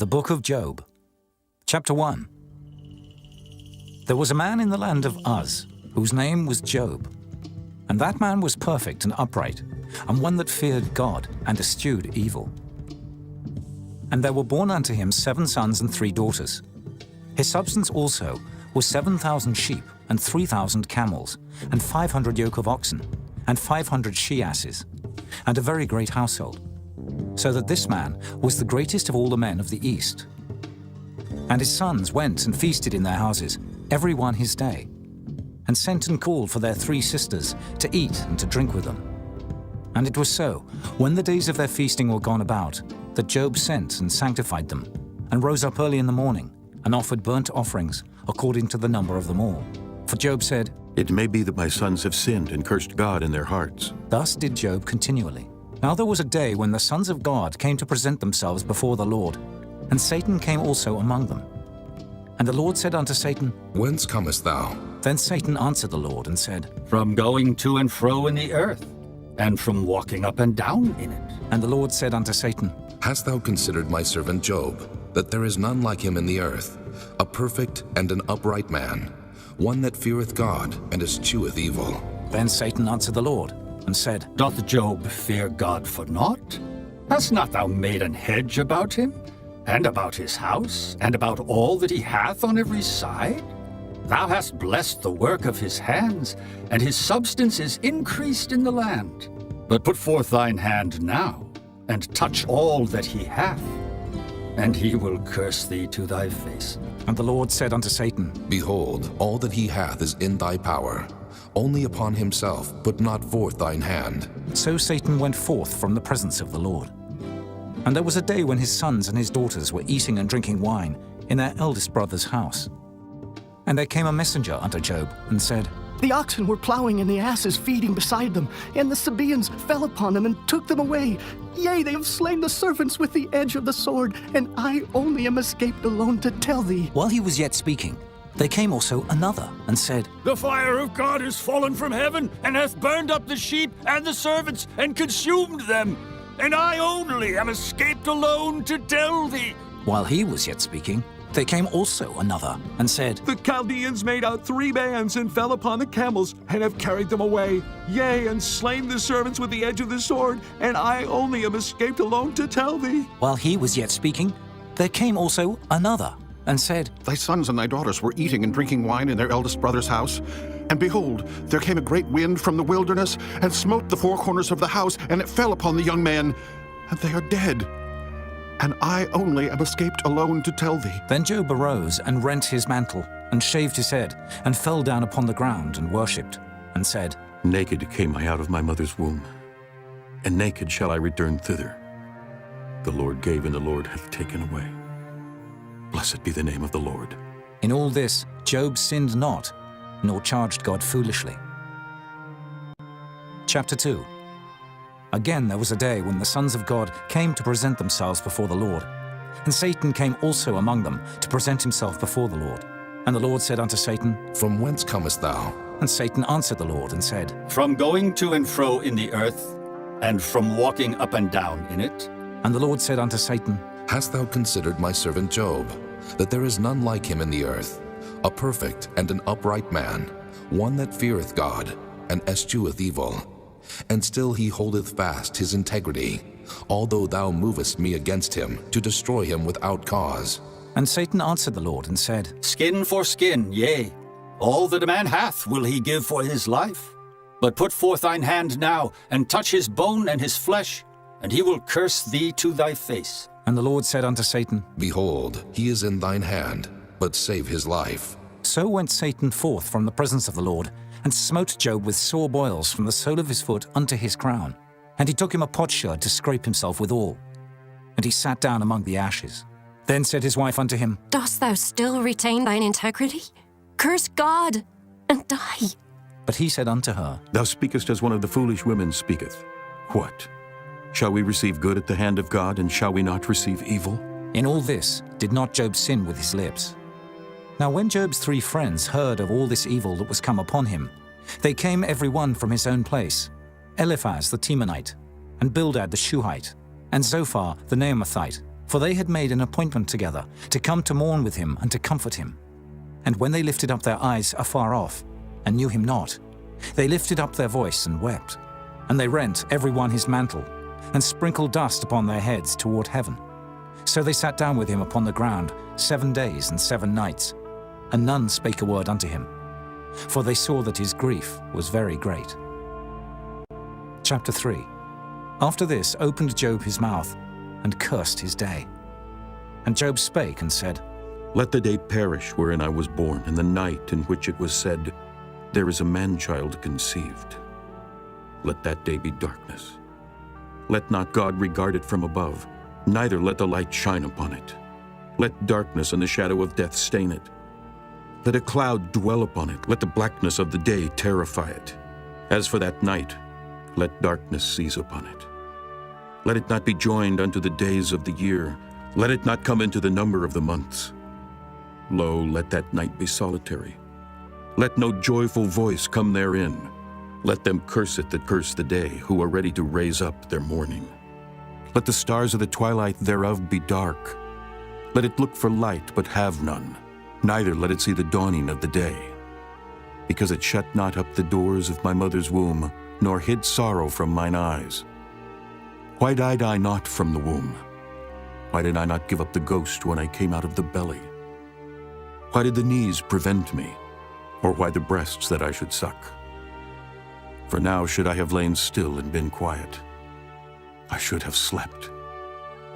The Book of Job, Chapter 1. There was a man in the land of Uz, whose name was Job. And that man was perfect and upright, and one that feared God and eschewed evil. And there were born unto him 7 sons and 3 daughters. His substance also was 7,000 sheep, and 3,000 camels, and 500 yoke of oxen, and 500 she-asses, and a very great household. So that this man was the greatest of all the men of the east. And his sons went and feasted in their houses, every one his day, and sent and called for their 3 sisters to eat and to drink with them. And it was so, when the days of their feasting were gone about, that Job sent and sanctified them, and rose up early in the morning, and offered burnt offerings according to the number of them all. For Job said, It may be that my sons have sinned and cursed God in their hearts. Thus did Job continually. Now there was a day when the sons of God came to present themselves before the Lord, and Satan came also among them. And the Lord said unto Satan, Whence comest thou? Then Satan answered the Lord and said, From going to and fro in the earth, and from walking up and down in it. And the Lord said unto Satan, Hast thou considered my servant Job, that there is none like him in the earth, a perfect and an upright man, one that feareth God and escheweth evil? Then Satan answered the Lord and said, Doth Job fear God for naught? Hast not thou made an hedge about him, and about his house, and about all that he hath on every side? Thou hast blessed the work of his hands, and his substance is increased in the land. But put forth thine hand now, and touch all that he hath, and he will curse thee to thy face. And the Lord said unto Satan, Behold, all that he hath is in thy power. Only upon himself put not forth thine hand. So Satan went forth from the presence of the Lord. And there was a day when his sons and his daughters were eating and drinking wine in their eldest brother's house. And there came a messenger unto Job, and said, The oxen were plowing, and the asses feeding beside them, and the Sabaeans fell upon them and took them away. Yea, they have slain the servants with the edge of the sword, and I only am escaped alone to tell thee. While he was yet speaking, there came also another, and said, The fire of God is fallen from heaven, and hath burned up the sheep and the servants, and consumed them. And I only am escaped alone to tell thee. While he was yet speaking, there came also another, and said, The Chaldeans made out 3 bands, and fell upon the camels, and have carried them away. Yea, and slain the servants with the edge of the sword, and I only am escaped alone to tell thee. While he was yet speaking, there came also another, and said, Thy sons and thy daughters were eating and drinking wine in their eldest brother's house. And behold, there came a great wind from the wilderness, and smote the 4 corners of the house, and it fell upon the young men, and they are dead. And I only am escaped alone to tell thee. Then Job arose and rent his mantle, and shaved his head, and fell down upon the ground, and worshipped, and said, Naked came I out of my mother's womb, and naked shall I return thither. The Lord gave, and the Lord hath taken away. Blessed be the name of the Lord. In all this Job sinned not, nor charged God foolishly. Chapter 2. Again there was a day when the sons of God came to present themselves before the Lord. And Satan came also among them to present himself before the Lord. And the Lord said unto Satan, From whence comest thou? And Satan answered the Lord and said, From going to and fro in the earth, and from walking up and down in it. And the Lord said unto Satan, Hast thou considered my servant Job, that there is none like him in the earth, a perfect and an upright man, one that feareth God, and escheweth evil? And still he holdeth fast his integrity, although thou movest me against him, to destroy him without cause. And Satan answered the Lord and said, Skin for skin, yea, all that a man hath will he give for his life. But put forth thine hand now, and touch his bone and his flesh, and he will curse thee to thy face. And the Lord said unto Satan, Behold, he is in thine hand, but save his life. So went Satan forth from the presence of the Lord, and smote Job with sore boils from the sole of his foot unto his crown. And he took him a potsherd to scrape himself withal. And he sat down among the ashes. Then said his wife unto him, Dost thou still retain thine integrity? Curse God, and die. But he said unto her, Thou speakest as one of the foolish women speaketh. What? Shall we receive good at the hand of God, and shall we not receive evil? In all this did not Job sin with his lips. Now when Job's 3 friends heard of all this evil that was come upon him, they came every one from his own place, Eliphaz the Temanite, and Bildad the Shuhite, and Zophar the Naamathite, for they had made an appointment together to come to mourn with him and to comfort him. And when they lifted up their eyes afar off, and knew him not, they lifted up their voice and wept. And they rent every one his mantle, and sprinkled dust upon their heads toward heaven. So they sat down with him upon the ground 7 days and 7 nights, and none spake a word unto him, for they saw that his grief was very great. Chapter 3. After this opened Job his mouth, and cursed his day. And Job spake and said, Let the day perish wherein I was born, and the night in which it was said, There is a man-child conceived. Let that day be darkness. Let not God regard it from above, neither let the light shine upon it. Let darkness and the shadow of death stain it. Let a cloud dwell upon it, let the blackness of the day terrify it. As for that night, let darkness seize upon it. Let it not be joined unto the days of the year, let it not come into the number of the months. Lo, let that night be solitary. Let no joyful voice come therein. Let them curse it that curse the day, who are ready to raise up their mourning. Let the stars of the twilight thereof be dark. Let it look for light, but have none, neither let it see the dawning of the day. Because it shut not up the doors of my mother's womb, nor hid sorrow from mine eyes. Why died I not from the womb? Why did I not give up the ghost when I came out of the belly? Why did the knees prevent me, or why the breasts that I should suck? For now should I have lain still and been quiet. I should have slept.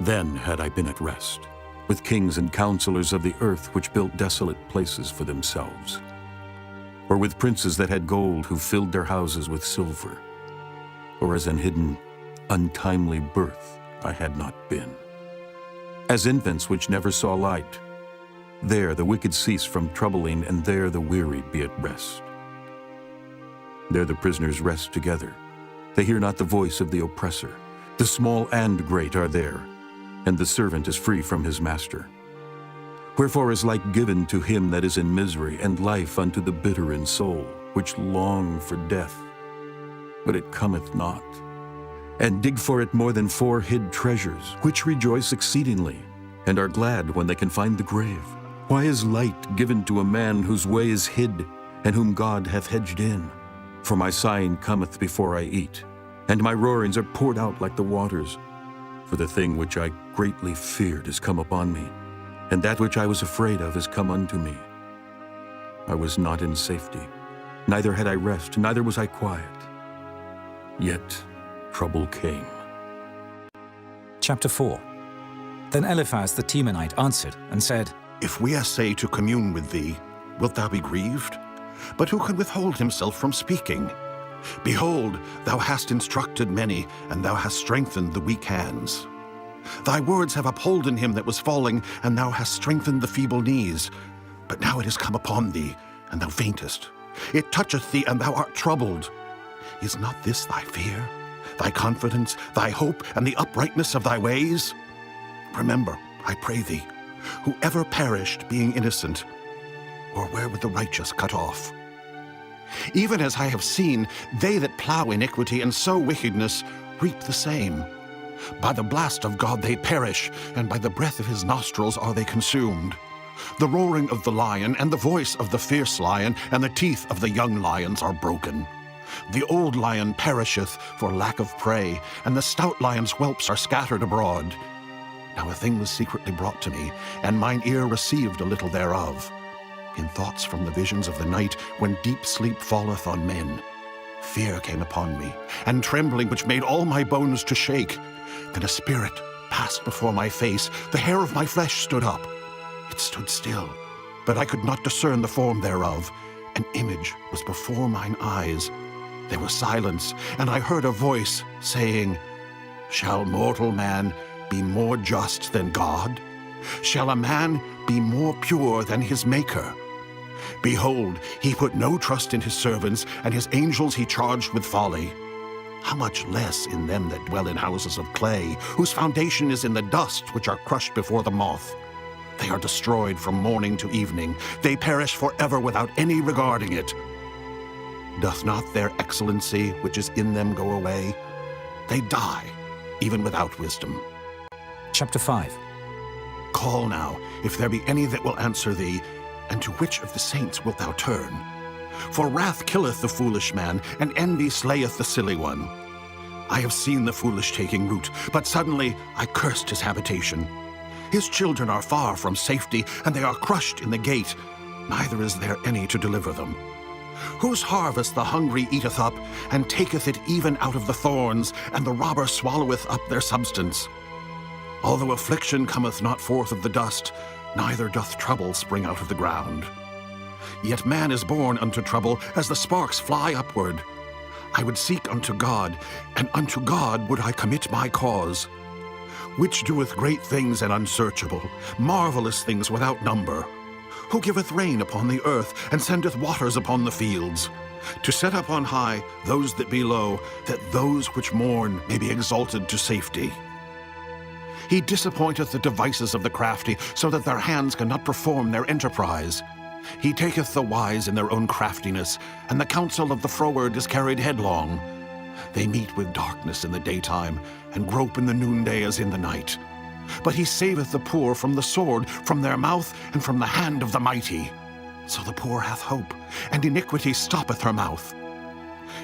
Then had I been at rest, with kings and counselors of the earth which built desolate places for themselves, or with princes that had gold who filled their houses with silver, or as an hidden, untimely birth I had not been. As infants which never saw light, there the wicked cease from troubling, and there the weary be at rest. There the prisoners rest together. They hear not the voice of the oppressor. The small and great are there, and the servant is free from his master. Wherefore is light given to him that is in misery, and life unto the bitter in soul, which long for death, but it cometh not, and dig for it more than 4 hid treasures, which rejoice exceedingly, and are glad when they can find the grave. Why is light given to a man whose way is hid, and whom God hath hedged in? For my sighing cometh before I eat, and my roarings are poured out like the waters. For the thing which I greatly feared is come upon me, and that which I was afraid of is come unto me. I was not in safety, neither had I rest, neither was I quiet. Yet trouble came. Chapter 4. Then Eliphaz the Temanite answered and said, If we essay to commune with thee, wilt thou be grieved? But who can withhold himself from speaking? Behold, thou hast instructed many, and thou hast strengthened the weak hands. Thy words have upholden him that was falling, and thou hast strengthened the feeble knees. But now it is come upon thee, and thou faintest. It toucheth thee, and thou art troubled. Is not this thy fear, thy confidence, thy hope, and the uprightness of thy ways? Remember, I pray thee, who ever perished being innocent, or where were the righteous cut off? Even as I have seen, they that plow iniquity and sow wickedness reap the same. By the blast of God they perish, and by the breath of his nostrils are they consumed. The roaring of the lion, and the voice of the fierce lion, and the teeth of the young lions are broken. The old lion perisheth for lack of prey, and the stout lion's whelps are scattered abroad. Now a thing was secretly brought to me, and mine ear received a little thereof. In thoughts from the visions of the night, when deep sleep falleth on men, fear came upon me, and trembling which made all my bones to shake. Then a spirit passed before my face, the hair of my flesh stood up. It stood still, but I could not discern the form thereof. An image was before mine eyes. There was silence, and I heard a voice saying, Shall mortal man be more just than God? Shall a man be more pure than his Maker? Behold, he put no trust in his servants, and his angels he charged with folly. How much less in them that dwell in houses of clay, whose foundation is in the dust, which are crushed before the moth? They are destroyed from morning to evening. They perish forever without any regarding it. Doth not their excellency which is in them go away? They die, even without wisdom. Chapter 5. Call now, if there be any that will answer thee, and to which of the saints wilt thou turn? For wrath killeth the foolish man, and envy slayeth the silly one. I have seen the foolish taking root, but suddenly I cursed his habitation. His children are far from safety, and they are crushed in the gate, neither is there any to deliver them. Whose harvest the hungry eateth up, and taketh it even out of the thorns, and the robber swalloweth up their substance. Although affliction cometh not forth of the dust, neither doth trouble spring out of the ground. Yet man is born unto trouble, as the sparks fly upward. I would seek unto God, and unto God would I commit my cause. Which doeth great things and unsearchable, marvelous things without number. Who giveth rain upon the earth, and sendeth waters upon the fields, to set up on high those that be low, that those which mourn may be exalted to safety. He disappointeth the devices of the crafty, so that their hands cannot perform their enterprise. He taketh the wise in their own craftiness, and the counsel of the froward is carried headlong. They meet with darkness in the daytime, and grope in the noonday as in the night. But he saveth the poor from the sword, from their mouth, and from the hand of the mighty. So the poor hath hope, and iniquity stoppeth her mouth.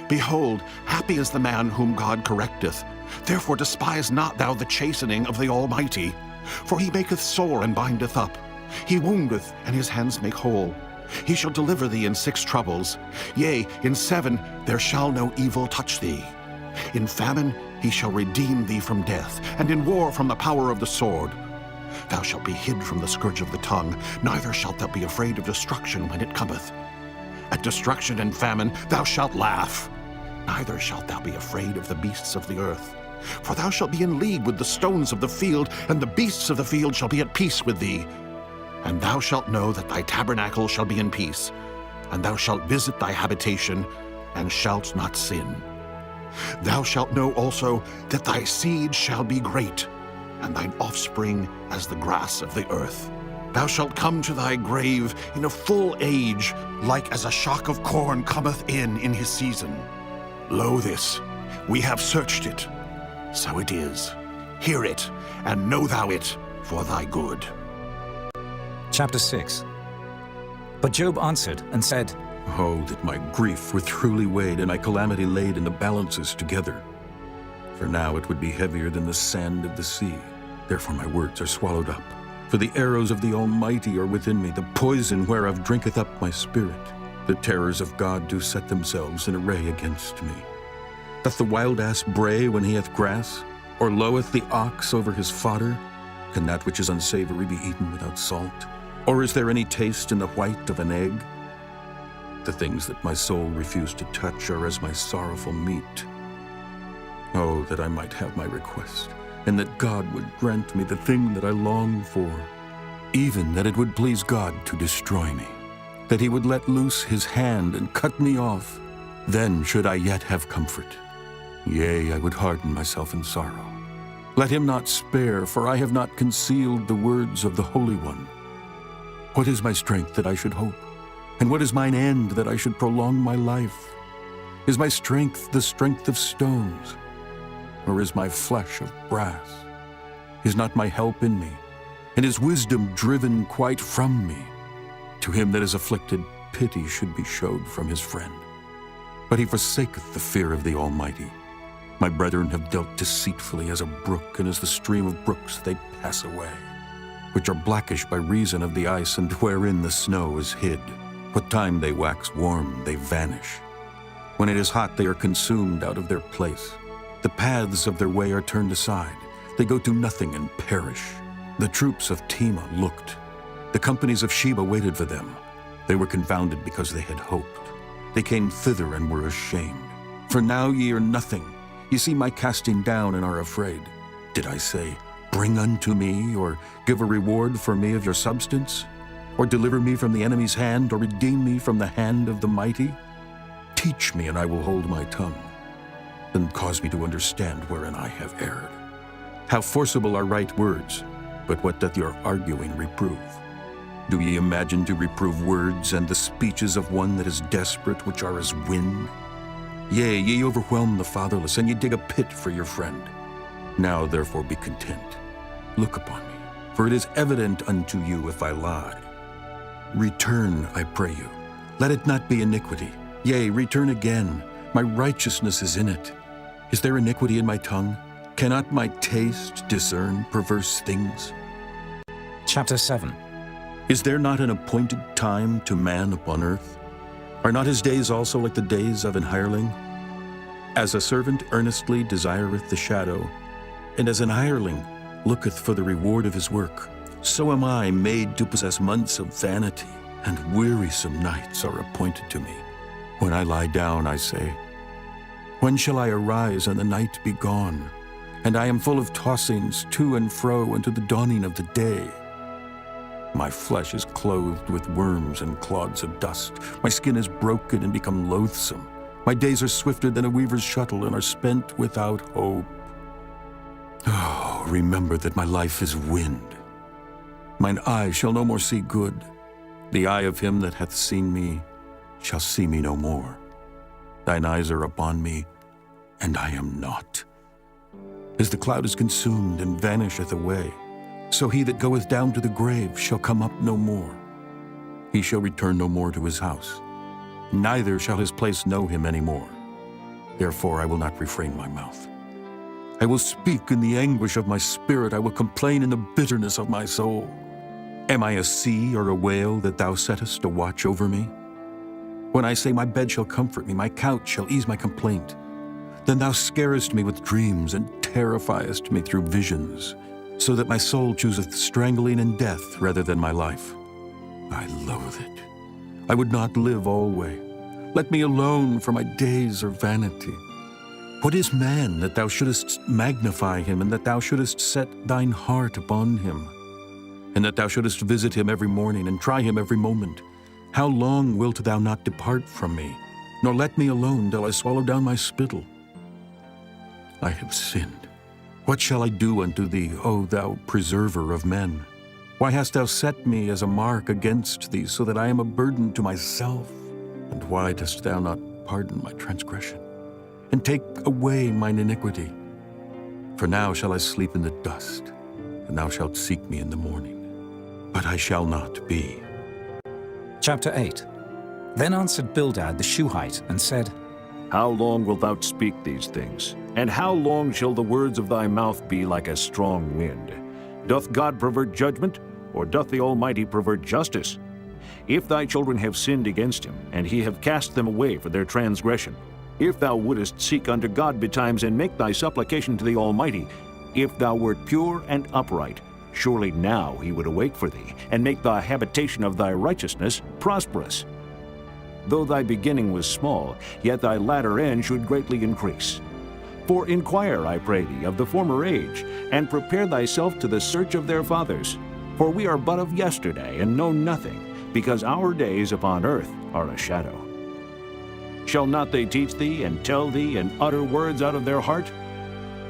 Behold, happy is the man whom God correcteth. Therefore despise not thou the chastening of the Almighty. For he maketh sore and bindeth up. He woundeth, and his hands make whole. He shall deliver thee in 6 troubles. Yea, in 7 there shall no evil touch thee. In famine he shall redeem thee from death, and in war from the power of the sword. Thou shalt be hid from the scourge of the tongue, neither shalt thou be afraid of destruction when it cometh. At destruction and famine thou shalt laugh, neither shalt thou be afraid of the beasts of the earth. For thou shalt be in league with the stones of the field, and the beasts of the field shall be at peace with thee. And thou shalt know that thy tabernacle shall be in peace, and thou shalt visit thy habitation, and shalt not sin. Thou shalt know also that thy seed shall be great, and thine offspring as the grass of the earth. Thou shalt come to thy grave in a full age, like as a shock of corn cometh in his season. Lo this, we have searched it, so it is. Hear it, and know thou it for thy good. Chapter 6. But Job answered and said, Oh, that my grief were truly weighed, and my calamity laid in the balances together. For now it would be heavier than the sand of the sea. Therefore my words are swallowed up. For the arrows of the Almighty are within me, the poison whereof drinketh up my spirit. The terrors of God do set themselves in array against me. Doth the wild ass bray when he hath grass? Or loweth the ox over his fodder? Can that which is unsavory be eaten without salt? Or is there any taste in the white of an egg? The things that my soul refused to touch are as my sorrowful meat. Oh, that I might have my request, and that God would grant me the thing that I long for, even that it would please God to destroy me, that he would let loose his hand and cut me off. Then should I yet have comfort. Yea, I would harden myself in sorrow. Let him not spare, for I have not concealed the words of the Holy One. What is my strength that I should hope? And what is mine end that I should prolong my life? Is my strength the strength of stones? Or is my flesh of brass? Is not my help in me? And is wisdom driven quite from me? To him that is afflicted, pity should be showed from his friend. But he forsaketh the fear of the Almighty. My brethren have dealt deceitfully as a brook, and as the stream of brooks they pass away, which are blackish by reason of the ice, and wherein the snow is hid. What time they wax warm, they vanish. When it is hot, they are consumed out of their place. The paths of their way are turned aside. They go to nothing and perish. The troops of Tema looked. The companies of Sheba waited for them. They were confounded because they had hoped. They came thither and were ashamed. For now ye are nothing. Ye see my casting down and are afraid. Did I say, bring unto me, or give a reward for me of your substance? Or deliver me from the enemy's hand, or redeem me from the hand of the mighty? Teach me, and I will hold my tongue. Then cause me to understand wherein I have erred. How forcible are right words, but what doth your arguing reprove? Do ye imagine to reprove words and the speeches of one that is desperate, which are as wind? Yea, ye overwhelm the fatherless, and ye dig a pit for your friend. Now therefore be content. Look upon me, for it is evident unto you if I lie. Return, I pray you. Let it not be iniquity. Yea, return again. My righteousness is in it. Is there iniquity in my tongue? Cannot my taste discern perverse things? Chapter 7. Is there not an appointed time to man upon earth? Are not his days also like the days of an hireling? As a servant earnestly desireth the shadow, and as an hireling looketh for the reward of his work, so am I made to possess months of vanity, and wearisome nights are appointed to me. When I lie down, I say, when shall I arise and the night be gone? And I am full of tossings to and fro unto the dawning of the day. My flesh is clothed with worms and clods of dust. My skin is broken and become loathsome. My days are swifter than a weaver's shuttle and are spent without hope. Oh, remember that my life is wind. Mine eye shall no more see good. The eye of him that hath seen me shall see me no more. Thine eyes are upon me, and I am not. As the cloud is consumed and vanisheth away, so he that goeth down to the grave shall come up no more. He shall return no more to his house, neither shall his place know him any more. Therefore I will not refrain my mouth. I will speak in the anguish of my spirit. I will complain in the bitterness of my soul. Am I a sea or a whale that thou settest a watch over me? When I say my bed shall comfort me, my couch shall ease my complaint, then thou scarest me with dreams and terrifiest me through visions, so that my soul chooseth strangling and death rather than my life. I loathe it. I would not live alway. Let me alone, for my days are vanity. What is man that thou shouldest magnify him, and that thou shouldest set thine heart upon him, and that thou shouldest visit him every morning and try him every moment? How long wilt thou not depart from me, nor let me alone till I swallow down my spittle? I have sinned. What shall I do unto thee, O thou preserver of men? Why hast thou set me as a mark against thee, so that I am a burden to myself? And why dost thou not pardon my transgression, and take away mine iniquity? For now shall I sleep in the dust, and thou shalt seek me in the morning. But I shall not be. Chapter 8. Then answered Bildad the Shuhite, and said, How long wilt thou speak these things? And how long shall the words of thy mouth be like a strong wind? Doth God pervert judgment, or doth the Almighty pervert justice? If thy children have sinned against him, and he have cast them away for their transgression, if thou wouldest seek unto God betimes and make thy supplication to the Almighty, if thou wert pure and upright, surely now he would awake for thee, and make the habitation of thy righteousness prosperous. Though thy beginning was small, yet thy latter end should greatly increase. For inquire, I pray thee, of the former age, and prepare thyself to the search of their fathers. For we are but of yesterday, and know nothing, because our days upon earth are a shadow. Shall not they teach thee, and tell thee, and utter words out of their heart?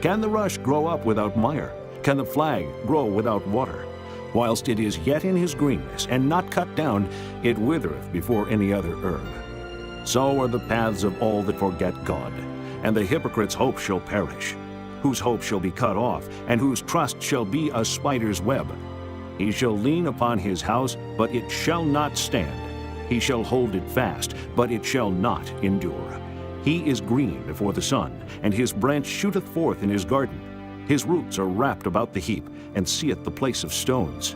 Can the rush grow up without mire? Can the flag grow without water? Whilst it is yet in his greenness, and not cut down, it withereth before any other herb. So are the paths of all that forget God, and the hypocrite's hope shall perish, whose hope shall be cut off, and whose trust shall be a spider's web. He shall lean upon his house, but it shall not stand. He shall hold it fast, but it shall not endure. He is green before the sun, and his branch shooteth forth in his garden. His roots are wrapped about the heap, and seeth the place of stones.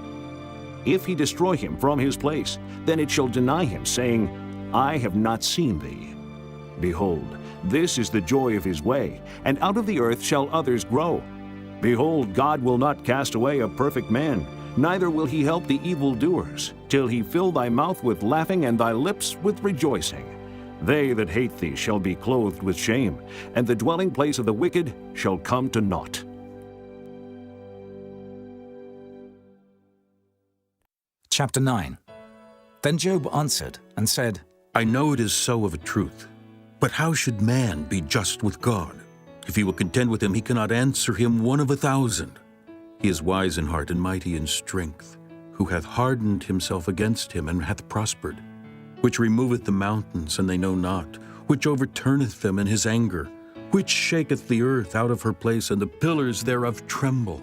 If he destroy him from his place, then it shall deny him, saying, I have not seen thee. Behold, this is the joy of his way, and out of the earth shall others grow. Behold, God will not cast away a perfect man, neither will he help the evildoers, till he fill thy mouth with laughing and thy lips with rejoicing. They that hate thee shall be clothed with shame, and the dwelling place of the wicked shall come to naught. Chapter 9. Then Job answered and said, I know it is so of a truth. But how should man be just with God? If he will contend with him, he cannot answer him 1 of 1,000. He is wise in heart and mighty in strength, who hath hardened himself against him and hath prospered, which removeth the mountains, and they know not, which overturneth them in his anger, which shaketh the earth out of her place, and the pillars thereof tremble.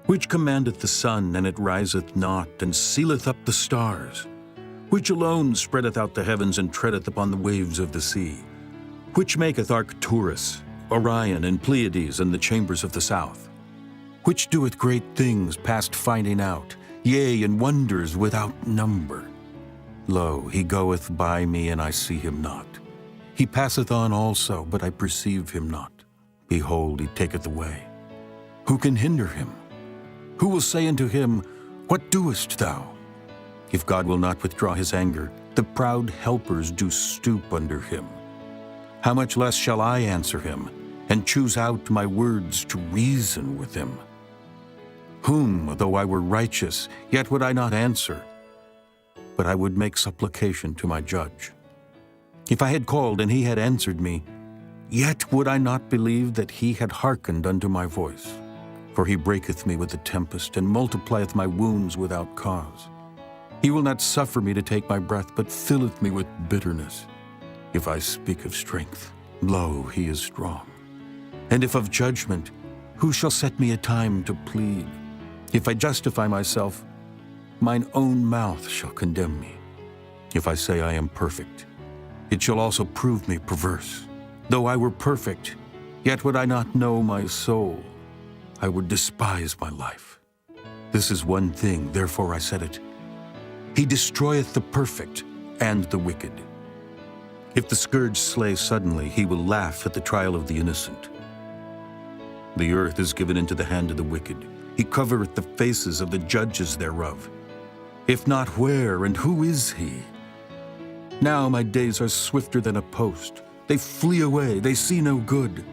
Which commandeth the sun, and it riseth not, and sealeth up the stars? Which alone spreadeth out the heavens, and treadeth upon the waves of the sea? Which maketh Arcturus, Orion, and Pleiades, and the chambers of the south? Which doeth great things past finding out, yea, and wonders without number? Lo, he goeth by me, and I see him not. He passeth on also, but I perceive him not. Behold, he taketh away. Who can hinder him? Who will say unto him, What doest thou? If God will not withdraw his anger, the proud helpers do stoop under him. How much less shall I answer him, and choose out my words to reason with him? Whom, though I were righteous, yet would I not answer, but I would make supplication to my judge. If I had called, and he had answered me, yet would I not believe that he had hearkened unto my voice. For he breaketh me with the tempest, and multiplieth my wounds without cause. He will not suffer me to take my breath, but filleth me with bitterness. If I speak of strength, lo, he is strong. And if of judgment, who shall set me a time to plead? If I justify myself, mine own mouth shall condemn me. If I say I am perfect, it shall also prove me perverse. Though I were perfect, yet would I not know my soul. I would despise my life. This is one thing, therefore I said it. He destroyeth the perfect and the wicked. If the scourge slay suddenly, he will laugh at the trial of the innocent. The earth is given into the hand of the wicked. He covereth the faces of the judges thereof. If not, where and who is he? Now my days are swifter than a post. They flee away, they see no good.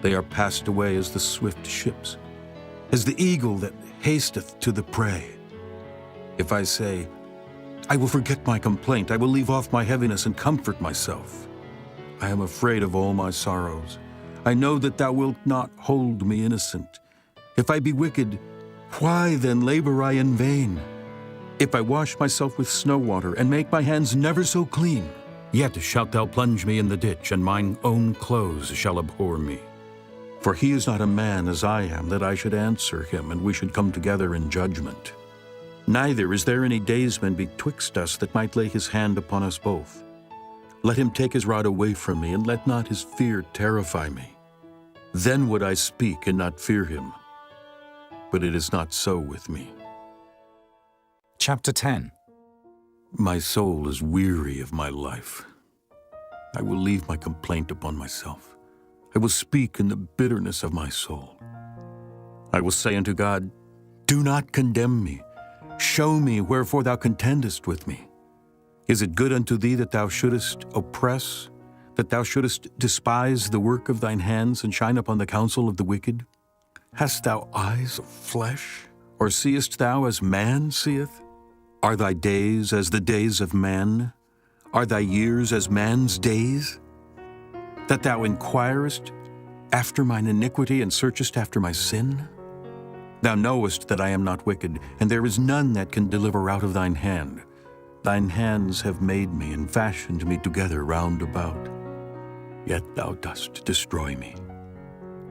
They are passed away as the swift ships, as the eagle that hasteth to the prey. If I say, I will forget my complaint, I will leave off my heaviness and comfort myself. I am afraid of all my sorrows. I know that thou wilt not hold me innocent. If I be wicked, why then labor I in vain? If I wash myself with snow water, and make my hands never so clean, yet shalt thou plunge me in the ditch, and mine own clothes shall abhor me. For he is not a man as I am, that I should answer him, and we should come together in judgment. Neither is there any daysman betwixt us that might lay his hand upon us both. Let him take his rod away from me, and let not his fear terrify me. Then would I speak and not fear him. But it is not so with me. Chapter 10. My soul is weary of my life. I will leave my complaint upon myself. I will speak in the bitterness of my soul. I will say unto God, Do not condemn me. Show me wherefore thou contendest with me. Is it good unto thee that thou shouldest oppress, that thou shouldest despise the work of thine hands, and shine upon the counsel of the wicked? Hast thou eyes of flesh, or seest thou as man seeth? Are thy days as the days of man? Are thy years as man's days? That thou inquirest after mine iniquity, and searchest after my sin? Thou knowest that I am not wicked, and there is none that can deliver out of thine hand. Thine hands have made me, and fashioned me together round about. Yet thou dost destroy me.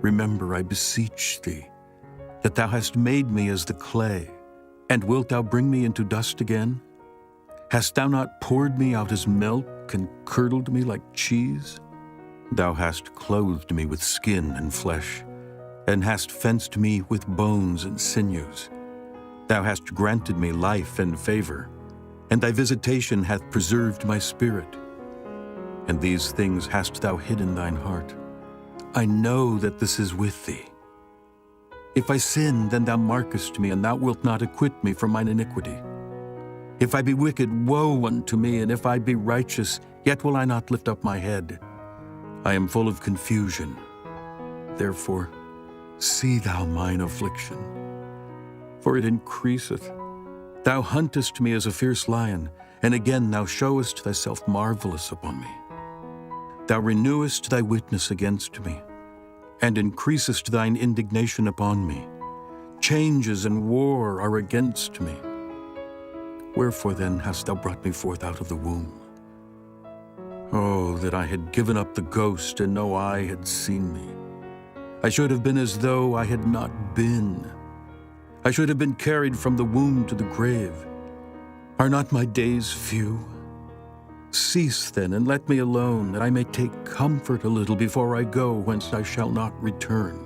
Remember, I beseech thee, that thou hast made me as the clay, and wilt thou bring me into dust again? Hast thou not poured me out as milk, and curdled me like cheese? Thou hast clothed me with skin and flesh, and hast fenced me with bones and sinews. Thou hast granted me life and favor, and thy visitation hath preserved my spirit. And these things hast thou hid in thine heart. I know that this is with thee. If I sin, then thou markest me, and thou wilt not acquit me from mine iniquity. If I be wicked, woe unto me, and if I be righteous, yet will I not lift up my head. I am full of confusion. Therefore, see thou mine affliction, for it increaseth. Thou huntest me as a fierce lion, and again thou showest thyself marvelous upon me. Thou renewest thy witness against me, and increasest thine indignation upon me. Changes and war are against me. Wherefore then hast thou brought me forth out of the womb? Oh, that I had given up the ghost, and no eye had seen me. I should have been as though I had not been. I should have been carried from the womb to the grave. Are not my days few? Cease then, and let me alone, that I may take comfort a little before I go whence I shall not return,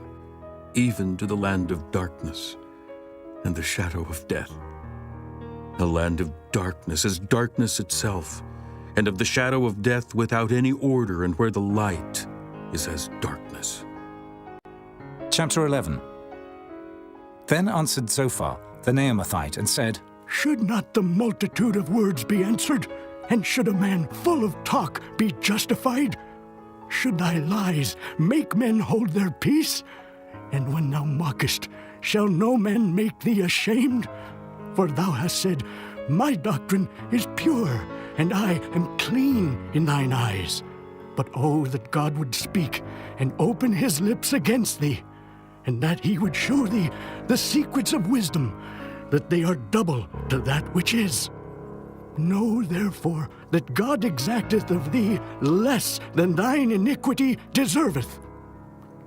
even to the land of darkness and the shadow of death. The land of darkness is darkness itself, and of the shadow of death without any order, and where the light is as darkness. Chapter 11. Then answered Zophar, the Naamathite, and said, Should not the multitude of words be answered? And should a man full of talk be justified? Should thy lies make men hold their peace? And when thou mockest, shall no man make thee ashamed? For thou hast said, My doctrine is pure, and I am clean in thine eyes. But oh, that God would speak and open his lips against thee, and that he would show thee the secrets of wisdom, that they are double to that which is. Know therefore that God exacteth of thee less than thine iniquity deserveth.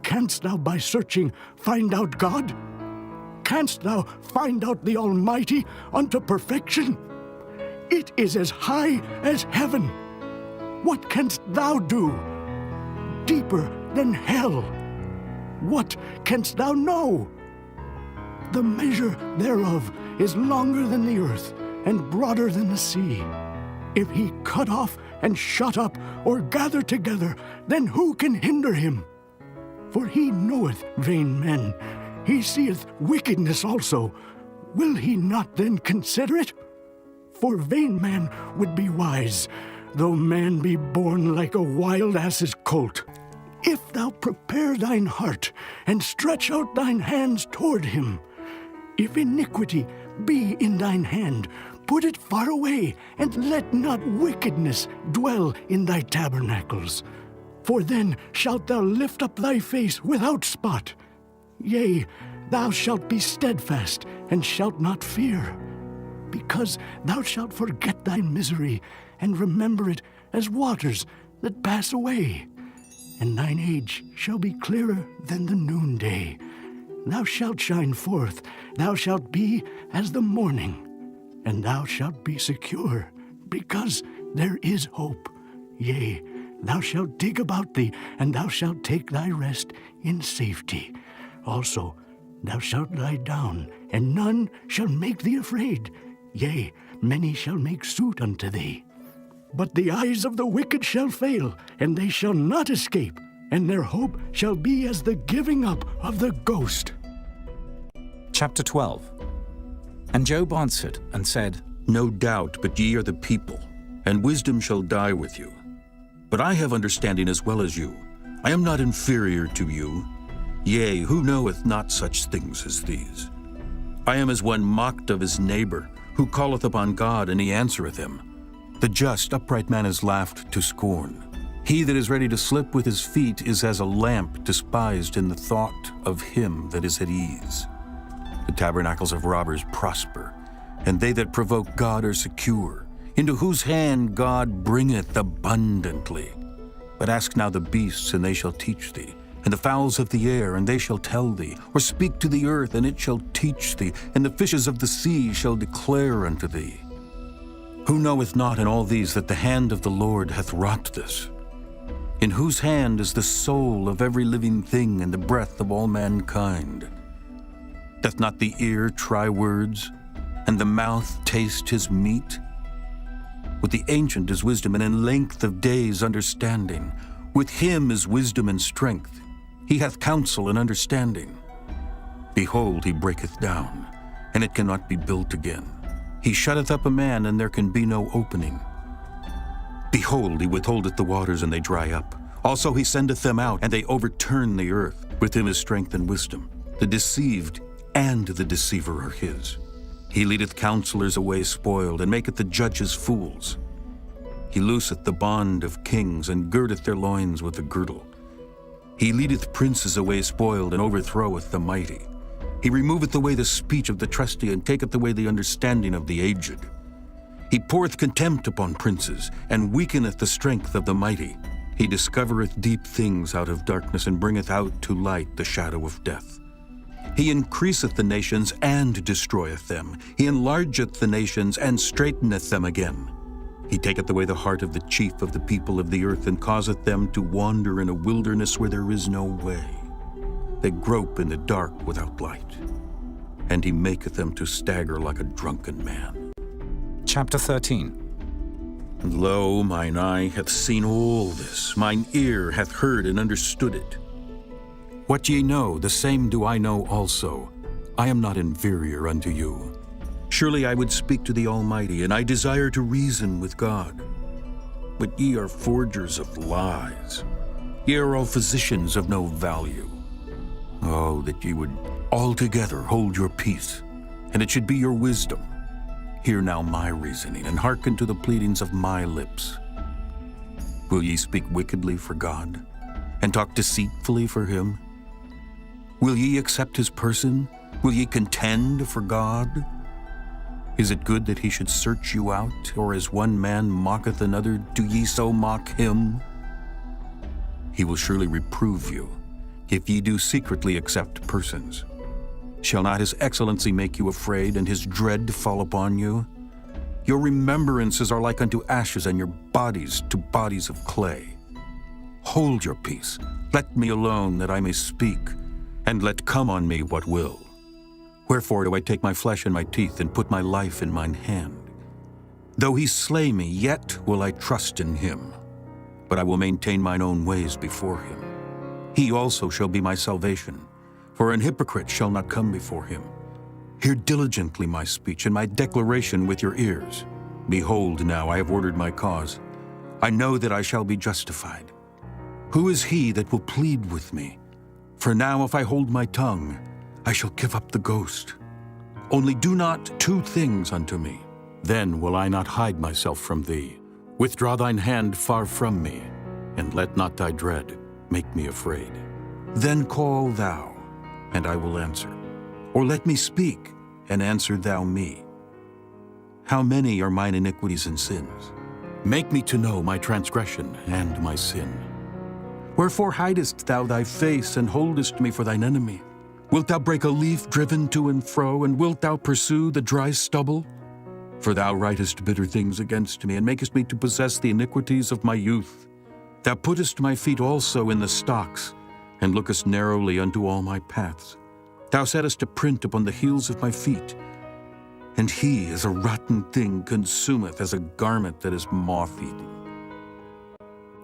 Canst thou by searching find out God? Canst thou find out the Almighty unto perfection? It is as high as heaven. What canst thou do? Deeper than hell. What canst thou know? The measure thereof is longer than the earth, and broader than the sea. If he cut off and shut up, or gather together, then who can hinder him? For he knoweth vain men, he seeth wickedness also. Will he not then consider it? For vain man would be wise, though man be born like a wild ass's colt. If thou prepare thine heart, and stretch out thine hands toward him, if iniquity be in thine hand, put it far away, and let not wickedness dwell in thy tabernacles. For then shalt thou lift up thy face without spot. Yea, thou shalt be steadfast, and shalt not fear, because thou shalt forget thy misery, and remember it as waters that pass away. And thine age shall be clearer than the noonday. Thou shalt shine forth, thou shalt be as the morning, and thou shalt be secure, because there is hope. Yea, thou shalt dig about thee, and thou shalt take thy rest in safety. Also, thou shalt lie down, and none shall make thee afraid. Yea, many shall make suit unto thee. But the eyes of the wicked shall fail, and they shall not escape, and their hope shall be as the giving up of the ghost. Chapter 12. And Job answered and said, No doubt, but ye are the people, and wisdom shall die with you. But I have understanding as well as you. I am not inferior to you. Yea, who knoweth not such things as these? I am as one mocked of his neighbor, who calleth upon God, and he answereth him. The just, upright man is laughed to scorn. He that is ready to slip with his feet is as a lamp despised in the thought of him that is at ease. The tabernacles of robbers prosper, and they that provoke God are secure, into whose hand God bringeth abundantly. But ask now the beasts, and they shall teach thee, and the fowls of the air, and they shall tell thee, or speak to the earth, and it shall teach thee, and the fishes of the sea shall declare unto thee. Who knoweth not in all these that the hand of the Lord hath wrought this? In whose hand is the soul of every living thing, and the breath of all mankind? Doth not the ear try words, and the mouth taste his meat? With the ancient is wisdom, and in length of days understanding. With him is wisdom and strength. He hath counsel and understanding. Behold, he breaketh down, and it cannot be built again. He shutteth up a man, and there can be no opening. Behold, he withholdeth the waters, and they dry up. Also he sendeth them out, and they overturn the earth. With him is strength and wisdom. The deceived and the deceiver are his. He leadeth counselors away spoiled, and maketh the judges fools. He looseth the bond of kings, and girdeth their loins with a girdle. He leadeth princes away spoiled, and overthroweth the mighty. He removeth away the speech of the trusty, and taketh away the understanding of the aged. He poureth contempt upon princes, and weakeneth the strength of the mighty. He discovereth deep things out of darkness, and bringeth out to light the shadow of death. He increaseth the nations and destroyeth them. He enlargeth the nations and straiteneth them again. He taketh away the heart of the chief of the people of the earth, and causeth them to wander in a wilderness where there is no way. They grope in the dark without light, and he maketh them to stagger like a drunken man. Chapter 13. And lo, mine eye hath seen all this, mine ear hath heard and understood it. What ye know, the same do I know also. I am not inferior unto you. Surely I would speak to the Almighty, and I desire to reason with God. But ye are forgers of lies. Ye are all physicians of no value. Oh, that ye would altogether hold your peace, and it should be your wisdom. Hear now my reasoning, and hearken to the pleadings of my lips. Will ye speak wickedly for God, and talk deceitfully for him? Will ye accept his person? Will ye contend for God? Is it good that he should search you out, or as one man mocketh another, do ye so mock him? He will surely reprove you, if ye do secretly accept persons. Shall not his excellency make you afraid, and his dread fall upon you? Your remembrances are like unto ashes, and your bodies to bodies of clay. Hold your peace, let me alone, that I may speak, and let come on me what will. Wherefore do I take my flesh in my teeth, and put my life in mine hand? Though he slay me, yet will I trust in him. But I will maintain mine own ways before him. He also shall be my salvation, for an hypocrite shall not come before him. Hear diligently my speech, and my declaration with your ears. Behold, now I have ordered my cause. I know that I shall be justified. Who is he that will plead with me? For now if I hold my tongue, I shall give up the ghost. Only do not two things unto me. Then will I not hide myself from thee. Withdraw thine hand far from me, and let not thy dread make me afraid. Then call thou, and I will answer. Or let me speak, and answer thou me. How many are mine iniquities and sins? Make me to know my transgression and my sin. Wherefore hidest thou thy face, and holdest me for thine enemy? Wilt thou break a leaf driven to and fro, and wilt thou pursue the dry stubble? For thou writest bitter things against me, and makest me to possess the iniquities of my youth. Thou puttest my feet also in the stocks, and lookest narrowly unto all my paths. Thou settest a print upon the heels of my feet, and he as a rotten thing consumeth, as a garment that is moth-eaten.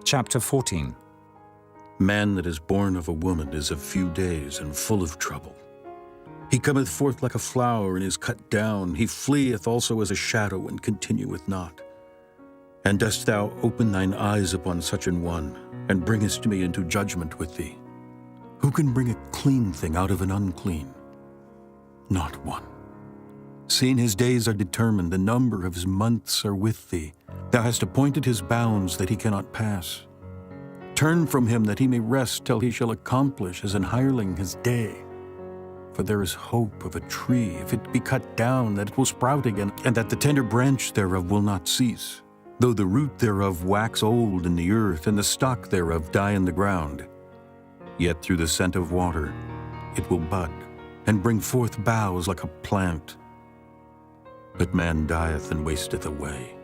Chapter 14. Man that is born of a woman is of few days, and full of trouble. He cometh forth like a flower, and is cut down. He fleeth also as a shadow, and continueth not. And dost thou open thine eyes upon such an one, and bringest me into judgment with thee? Who can bring a clean thing out of an unclean? Not one. Seeing his days are determined, the number of his months are with thee. Thou hast appointed his bounds that he cannot pass. Turn from him that he may rest till he shall accomplish as an hireling his day. For there is hope of a tree, if it be cut down, that it will sprout again, and that the tender branch thereof will not cease. Though the root thereof wax old in the earth, and the stock thereof die in the ground, yet through the scent of water it will bud, and bring forth boughs like a plant. But man dieth and wasteth away.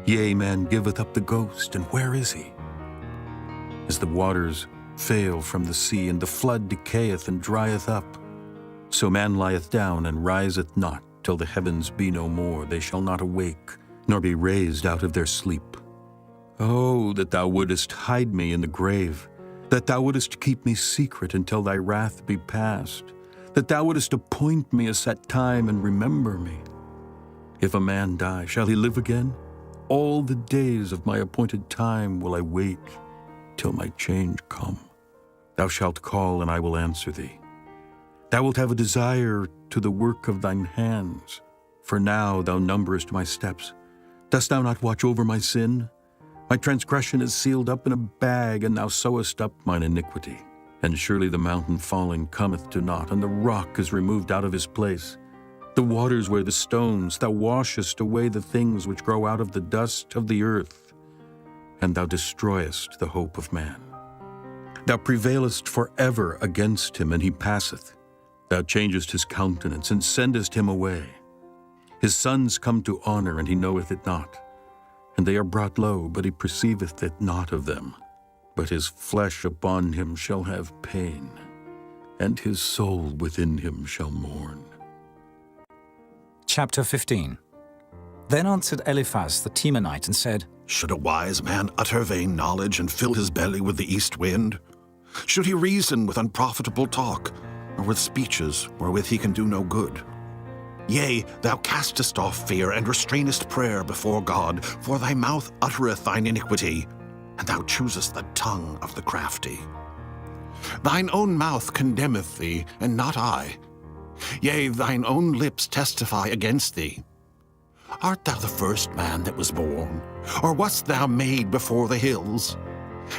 Yea, man giveth up the ghost, and where is he? As the waters fail from the sea, and the flood decayeth and drieth up, so man lieth down and riseth not, till the heavens be no more. They shall not awake, nor be raised out of their sleep. Oh, that thou wouldest hide me in the grave, that thou wouldest keep me secret until thy wrath be past, that thou wouldest appoint me a set time and remember me. If a man die, shall he live again? All the days of my appointed time will I wait, till my change come. Thou shalt call, and I will answer thee. Thou wilt have a desire to the work of thine hands. For now thou numberest my steps. Dost thou not watch over my sin? My transgression is sealed up in a bag, and thou sewest up mine iniquity. And surely the mountain falling cometh to naught, and the rock is removed out of his place. The waters wear the stones. Thou washest away the things which grow out of the dust of the earth, and thou destroyest the hope of man. Thou prevailest forever against him, and he passeth. Thou changest his countenance, and sendest him away. His sons come to honor, and he knoweth it not. And they are brought low, but he perceiveth it not of them. But his flesh upon him shall have pain, and his soul within him shall mourn. Chapter 15. Then answered Eliphaz the Temanite and said, Should a wise man utter vain knowledge and fill his belly with the east wind? Should he reason with unprofitable talk, or with speeches wherewith he can do no good? Yea, thou castest off fear and restrainest prayer before God, for thy mouth uttereth thine iniquity, and thou choosest the tongue of the crafty. Thine own mouth condemneth thee, and not I. Yea, thine own lips testify against thee. Art thou the first man that was born, or wast thou made before the hills?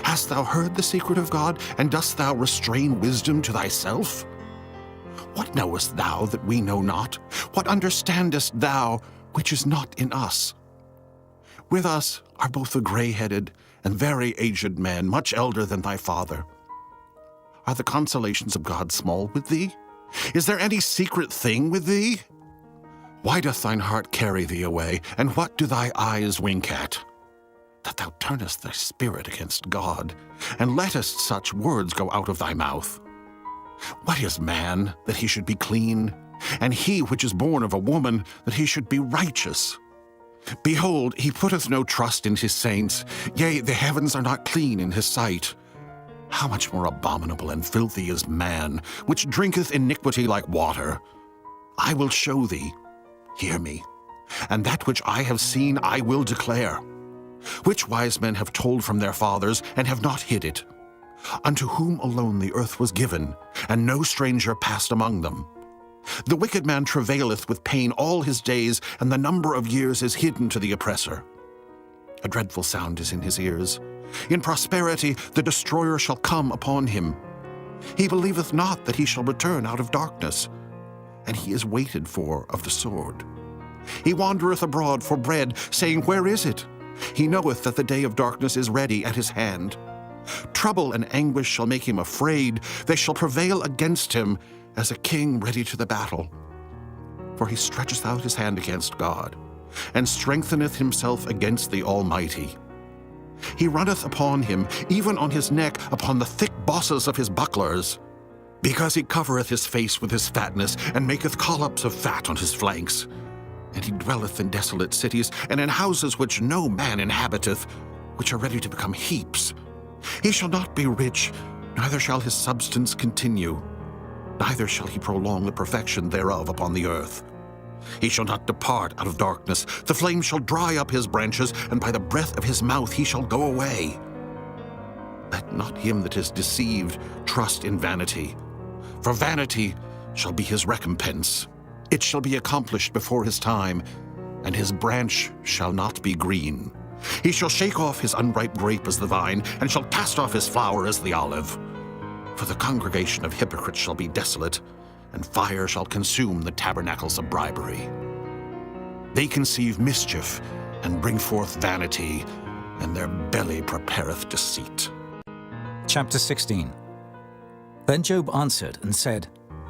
Hast thou heard the secret of God, and dost thou restrain wisdom to thyself? What knowest thou that we know not? What understandest thou which is not in us? With us are both the gray-headed and very aged men, much elder than thy father. Are the consolations of God small with thee? Is there any secret thing with thee? Why doth thine heart carry thee away, and what do thy eyes wink at? That thou turnest thy spirit against God, and lettest such words go out of thy mouth. What is man, that he should be clean? And he which is born of a woman, that he should be righteous? Behold, he putteth no trust in his saints, yea, the heavens are not clean in his sight. How much more abominable and filthy is man, which drinketh iniquity like water? I will show thee, hear me, and that which I have seen I will declare. Which wise men have told from their fathers, and have not hid it? Unto whom alone the earth was given, and no stranger passed among them. The wicked man travaileth with pain all his days, and the number of years is hidden to the oppressor. A dreadful sound is in his ears. In prosperity the destroyer shall come upon him. He believeth not that he shall return out of darkness, and he is waited for of the sword. He wandereth abroad for bread, saying, Where is it? He knoweth that the day of darkness is ready at his hand. Trouble and anguish shall make him afraid. They shall prevail against him as a king ready to the battle. For he stretcheth out his hand against God, and strengtheneth himself against the Almighty. He runneth upon him, even on his neck, upon the thick bosses of his bucklers. Because he covereth his face with his fatness, and maketh collops of fat on his flanks. And he dwelleth in desolate cities, and in houses which no man inhabiteth, which are ready to become heaps. He shall not be rich, neither shall his substance continue, neither shall he prolong the perfection thereof upon the earth. He shall not depart out of darkness, the flame shall dry up his branches, and by the breath of his mouth he shall go away. Let not him that is deceived trust in vanity, for vanity shall be his recompense. It shall be accomplished before his time, and his branch shall not be green. He shall shake off his unripe grape as the vine, and shall cast off his flower as the olive. For the congregation of hypocrites shall be desolate, and fire shall consume the tabernacles of bribery. They conceive mischief, and bring forth vanity, and their belly prepareth deceit. Chapter 16. Then Job answered and said,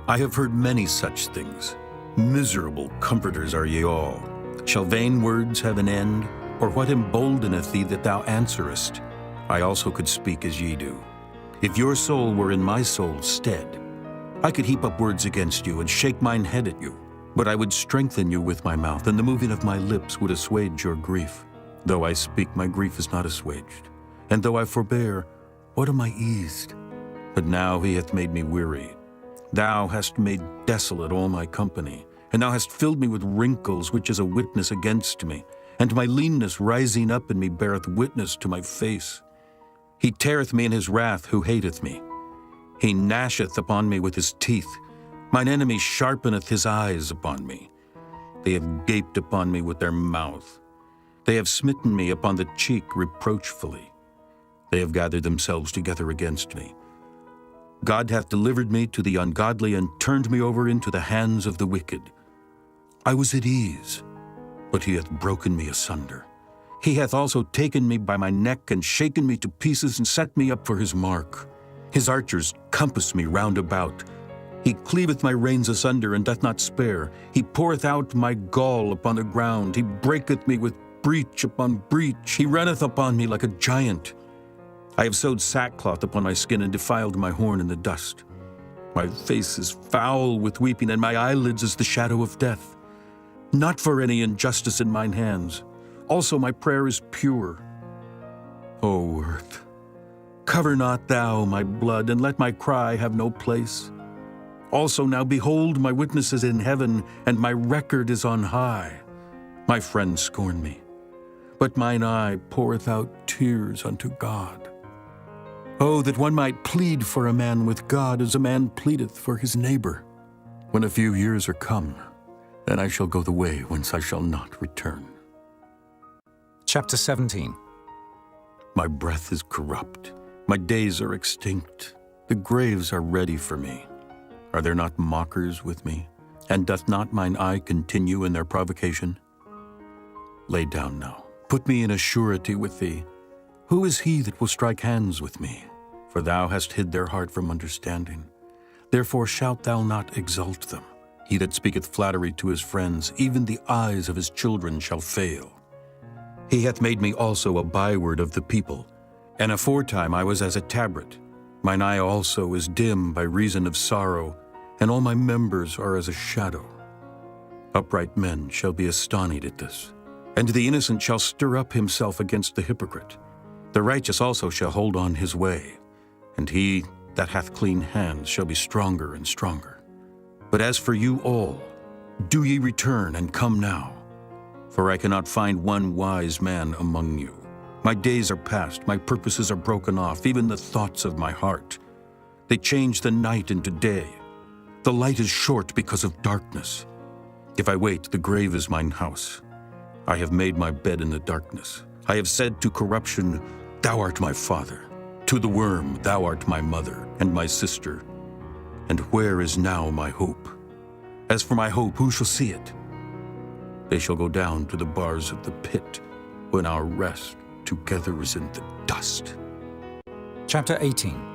I have heard many such things. Miserable comforters are ye all. Shall vain words have an end? Or what emboldeneth thee that thou answerest? I also could speak as ye do. If your soul were in my soul's stead, I could heap up words against you and shake mine head at you. But I would strengthen you with my mouth, and the moving of my lips would assuage your grief. Though I speak, my grief is not assuaged. And though I forbear, what am I eased? But now he hath made me weary. Thou hast made desolate all my company, and thou hast filled me with wrinkles, which is a witness against me. And my leanness rising up in me beareth witness to my face. He teareth me in his wrath who hateth me. He gnasheth upon me with his teeth. Mine enemy sharpeneth his eyes upon me. They have gaped upon me with their mouth. They have smitten me upon the cheek reproachfully. They have gathered themselves together against me. God hath delivered me to the ungodly, and turned me over into the hands of the wicked. I was at ease, but he hath broken me asunder. He hath also taken me by my neck, and shaken me to pieces, and set me up for his mark. His archers compass me round about. He cleaveth my reins asunder, and doth not spare. He poureth out my gall upon the ground. He breaketh me with breach upon breach. He runneth upon me like a giant. I have sewed sackcloth upon my skin, and defiled my horn in the dust. My face is foul with weeping, and my eyelids is the shadow of death. Not for any injustice in mine hands. Also my prayer is pure. O earth, cover not thou my blood, and let my cry have no place. Also now behold, my witness is in heaven, and my record is on high. My friends scorn me, but mine eye poureth out tears unto God. Oh, that one might plead for a man with God as a man pleadeth for his neighbor. When a few years are come, then I shall go the way whence I shall not return. Chapter 17. My breath is corrupt, my days are extinct, the graves are ready for me. Are there not mockers with me? And doth not mine eye continue in their provocation? Lay down now, put me in a surety with thee. Who is he that will strike hands with me? For thou hast hid their heart from understanding. Therefore shalt thou not exalt them. He that speaketh flattery to his friends, even the eyes of his children shall fail. He hath made me also a byword of the people, and aforetime I was as a tabret. Mine eye also is dim by reason of sorrow, and all my members are as a shadow. Upright men shall be astonished at this, and the innocent shall stir up himself against the hypocrite. The righteous also shall hold on his way, and he that hath clean hands shall be stronger and stronger. But as for you all, do ye return and come now, for I cannot find one wise man among you. My days are past, my purposes are broken off, even the thoughts of my heart. They change the night into day. The light is short because of darkness. If I wait, the grave is mine house. I have made my bed in the darkness. I have said to corruption, Thou art my father. To the worm, Thou art my mother and my sister. And where is now my hope? As for my hope, who shall see it? They shall go down to the bars of the pit, when our rest together is in the dust. Chapter 18.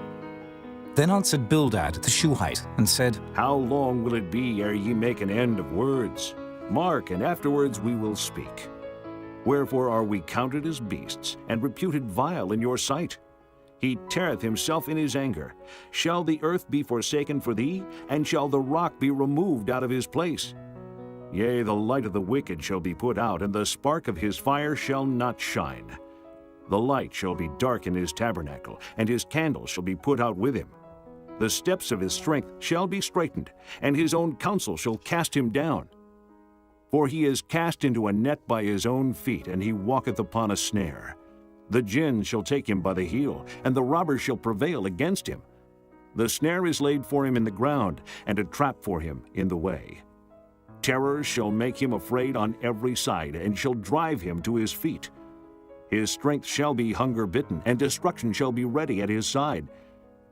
Then answered Bildad the Shuhite, and said, How long will it be ere ye make an end of words? Mark, and afterwards we will speak. Wherefore are we counted as beasts, and reputed vile in your sight? He teareth himself in his anger. Shall the earth be forsaken for thee, and shall the rock be removed out of his place? Yea, the light of the wicked shall be put out, and the spark of his fire shall not shine. The light shall be dark in his tabernacle, and his candle shall be put out with him. The steps of his strength shall be straitened, and his own counsel shall cast him down. For he is cast into a net by his own feet, and he walketh upon a snare. The gin shall take him by the heel, and the robber shall prevail against him. The snare is laid for him in the ground, and a trap for him in the way. Terrors shall make him afraid on every side, and shall drive him to his feet. His strength shall be hunger-bitten, and destruction shall be ready at his side.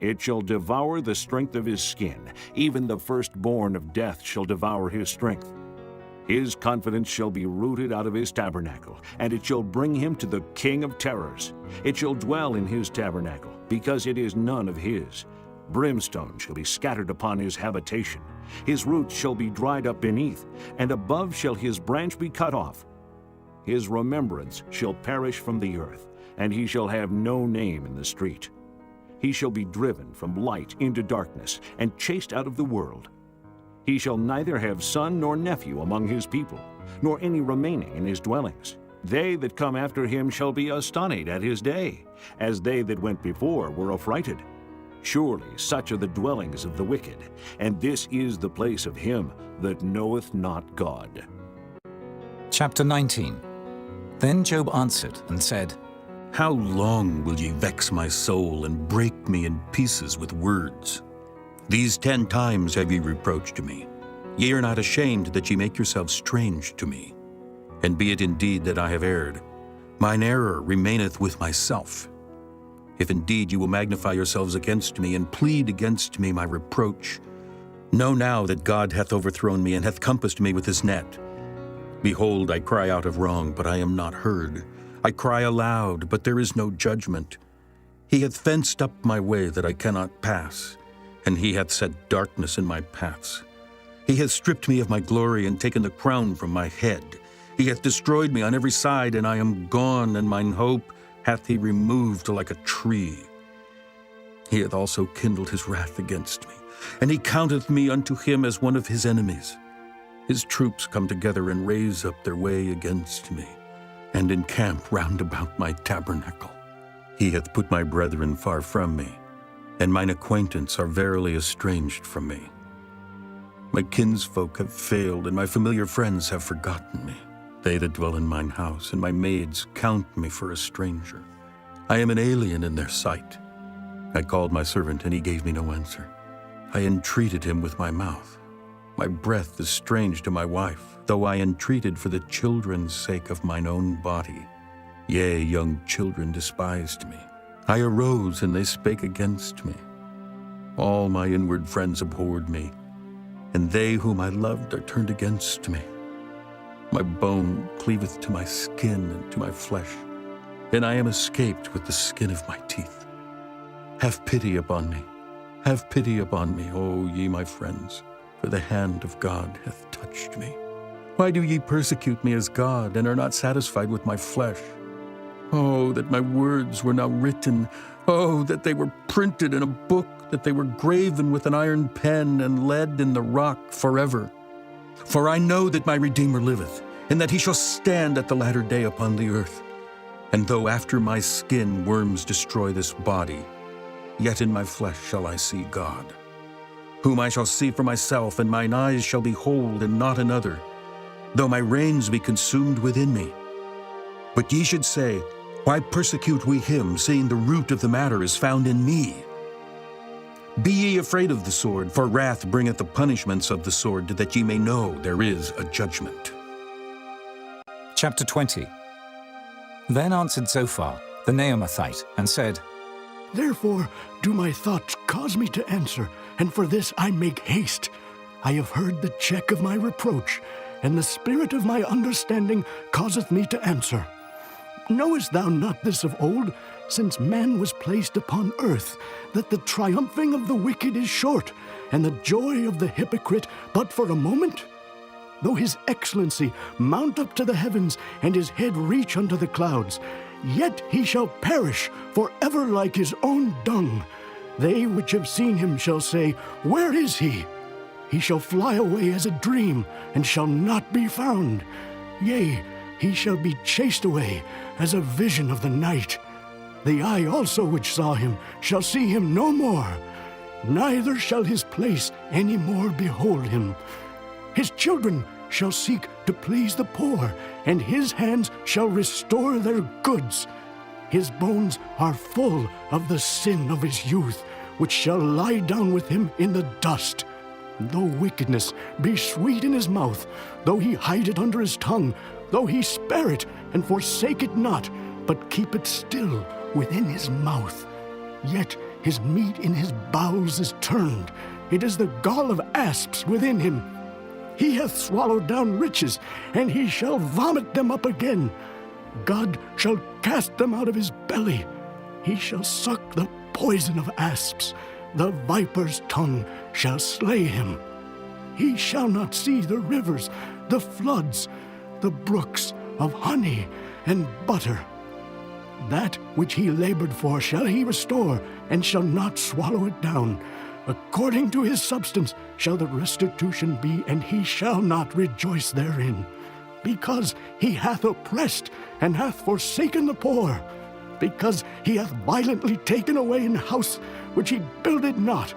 It shall devour the strength of his skin. Even the firstborn of death shall devour his strength. His confidence shall be rooted out of his tabernacle, and it shall bring him to the king of terrors. It shall dwell in his tabernacle, because it is none of his. Brimstone shall be scattered upon his habitation. His roots shall be dried up beneath, and above shall his branch be cut off. His remembrance shall perish from the earth, and he shall have no name in the street. He shall be driven from light into darkness, and chased out of the world. He shall neither have son nor nephew among his people, nor any remaining in his dwellings. They that come after him shall be astonished at his day, as they that went before were affrighted. Surely such are the dwellings of the wicked, and this is the place of him that knoweth not God. Chapter 19. Then Job answered and said, How long will ye vex my soul, and break me in pieces with words? These 10 times have ye reproached me. Ye are not ashamed that ye make yourselves strange to me. And be it indeed that I have erred, mine error remaineth with myself. If indeed you will magnify yourselves against me, and plead against me my reproach, know now that God hath overthrown me, and hath compassed me with his net. Behold, I cry out of wrong, but I am not heard. I cry aloud, but there is no judgment. He hath fenced up my way that I cannot pass, and he hath set darkness in my paths. He hath stripped me of my glory, and taken the crown from my head. He hath destroyed me on every side, and I am gone, and mine hope hath he removed like a tree. He hath also kindled his wrath against me, and he counteth me unto him as one of his enemies. His troops come together and raise up their way against me, and encamp round about my tabernacle. He hath put my brethren far from me, and mine acquaintance are verily estranged from me. My kinsfolk have failed, and my familiar friends have forgotten me. They that dwell in mine house, and my maids count me for a stranger. I am an alien in their sight. I called my servant, and he gave me no answer. I entreated him with my mouth. My breath is strange to my wife, though I entreated for the children's sake of mine own body. Yea, young children despised me. I arose, and they spake against me. All my inward friends abhorred me, and they whom I loved are turned against me. My bone cleaveth to my skin and to my flesh, and I am escaped with the skin of my teeth. Have pity upon me, have pity upon me, O ye my friends, for the hand of God hath touched me. Why do ye persecute me as God, and are not satisfied with my flesh? Oh, that my words were now written. Oh, that they were printed in a book, that they were graven with an iron pen and lead in the rock forever. For I know that my Redeemer liveth, and that he shall stand at the latter day upon the earth. And though after my skin worms destroy this body, yet in my flesh shall I see God, whom I shall see for myself, and mine eyes shall behold, and not another, though my reins be consumed within me. But ye should say, why persecute we him, seeing the root of the matter is found in me? Be ye afraid of the sword, for wrath bringeth the punishments of the sword, that ye may know there is a judgment. Chapter 20. Then answered Zophar, the Naamathite, and said, Therefore do my thoughts cause me to answer, and for this I make haste. I have heard the check of my reproach, and the spirit of my understanding causeth me to answer. Knowest thou not this of old, since man was placed upon earth, that the triumphing of the wicked is short, and the joy of the hypocrite but for a moment? Though his excellency mount up to the heavens, and his head reach unto the clouds, yet he shall perish forever like his own dung. They which have seen him shall say, Where is he? He shall fly away as a dream, and shall not be found. Yea, he shall be chased away as a vision of the night. The eye also which saw him shall see him no more, neither shall his place any more behold him. His children shall seek to please the poor, and his hands shall restore their goods. His bones are full of the sin of his youth, which shall lie down with him in the dust. Though wickedness be sweet in his mouth, though he hide it under his tongue, though he spare it and forsake it not, but keep it still within his mouth, yet his meat in his bowels is turned. It is the gall of asps within him. He hath swallowed down riches, and he shall vomit them up again. God shall cast them out of his belly. He shall suck the poison of asps. The viper's tongue shall slay him. He shall not see the rivers, the floods, the brooks of honey and butter. That which he labored for shall he restore, and shall not swallow it down. According to his substance shall the restitution be, and he shall not rejoice therein. Because he hath oppressed, and hath forsaken the poor. Because he hath violently taken away an house which he builded not.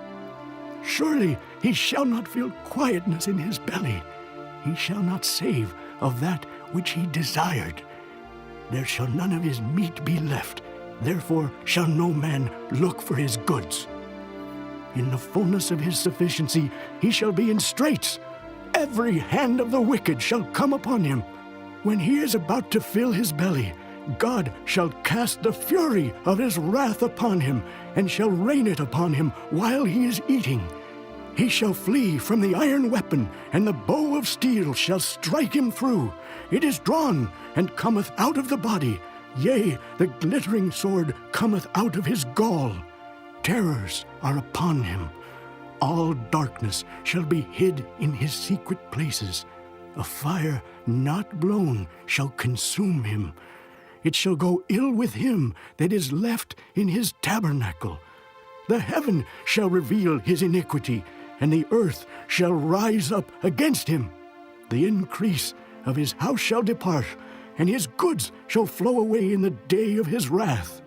Surely he shall not feel quietness in his belly. He shall not save of that which he desired. There shall none of his meat be left. Therefore shall no man look for his goods. In the fullness of his sufficiency he shall be in straits. Every hand of the wicked shall come upon him. When he is about to fill his belly, God shall cast the fury of his wrath upon him, and shall rain it upon him while he is eating. He shall flee from the iron weapon, and the bow of steel shall strike him through. It is drawn, and cometh out of the body. Yea, the glittering sword cometh out of his gall. Terrors are upon him. all darkness shall be hid in his secret places. A fire not blown shall consume him. It shall go ill with him that is left in his tabernacle. The heaven shall reveal his iniquity, and the earth shall rise up against him. The increase of his house shall depart, and his goods shall flow away in the day of his wrath.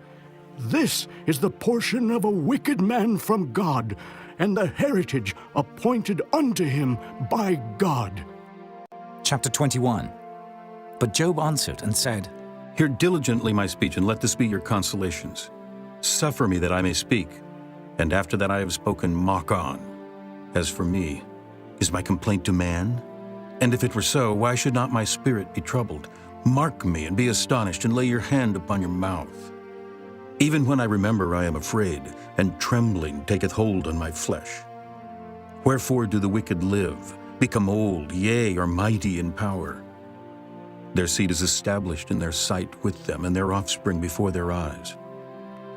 This is the portion of a wicked man from God, and the heritage appointed unto him by God. Chapter 21. But Job answered and said, Hear diligently my speech, and let this be your consolations. Suffer me that I may speak, and after that I have spoken, mock on. As for me, is my complaint to man? And if it were so, why should not my spirit be troubled? Mark me and be astonished, and lay your hand upon your mouth. Even when I remember, I am afraid, and trembling taketh hold on my flesh. Wherefore do the wicked live, become old, yea, are mighty in power? Their seed is established in their sight with them, and their offspring before their eyes.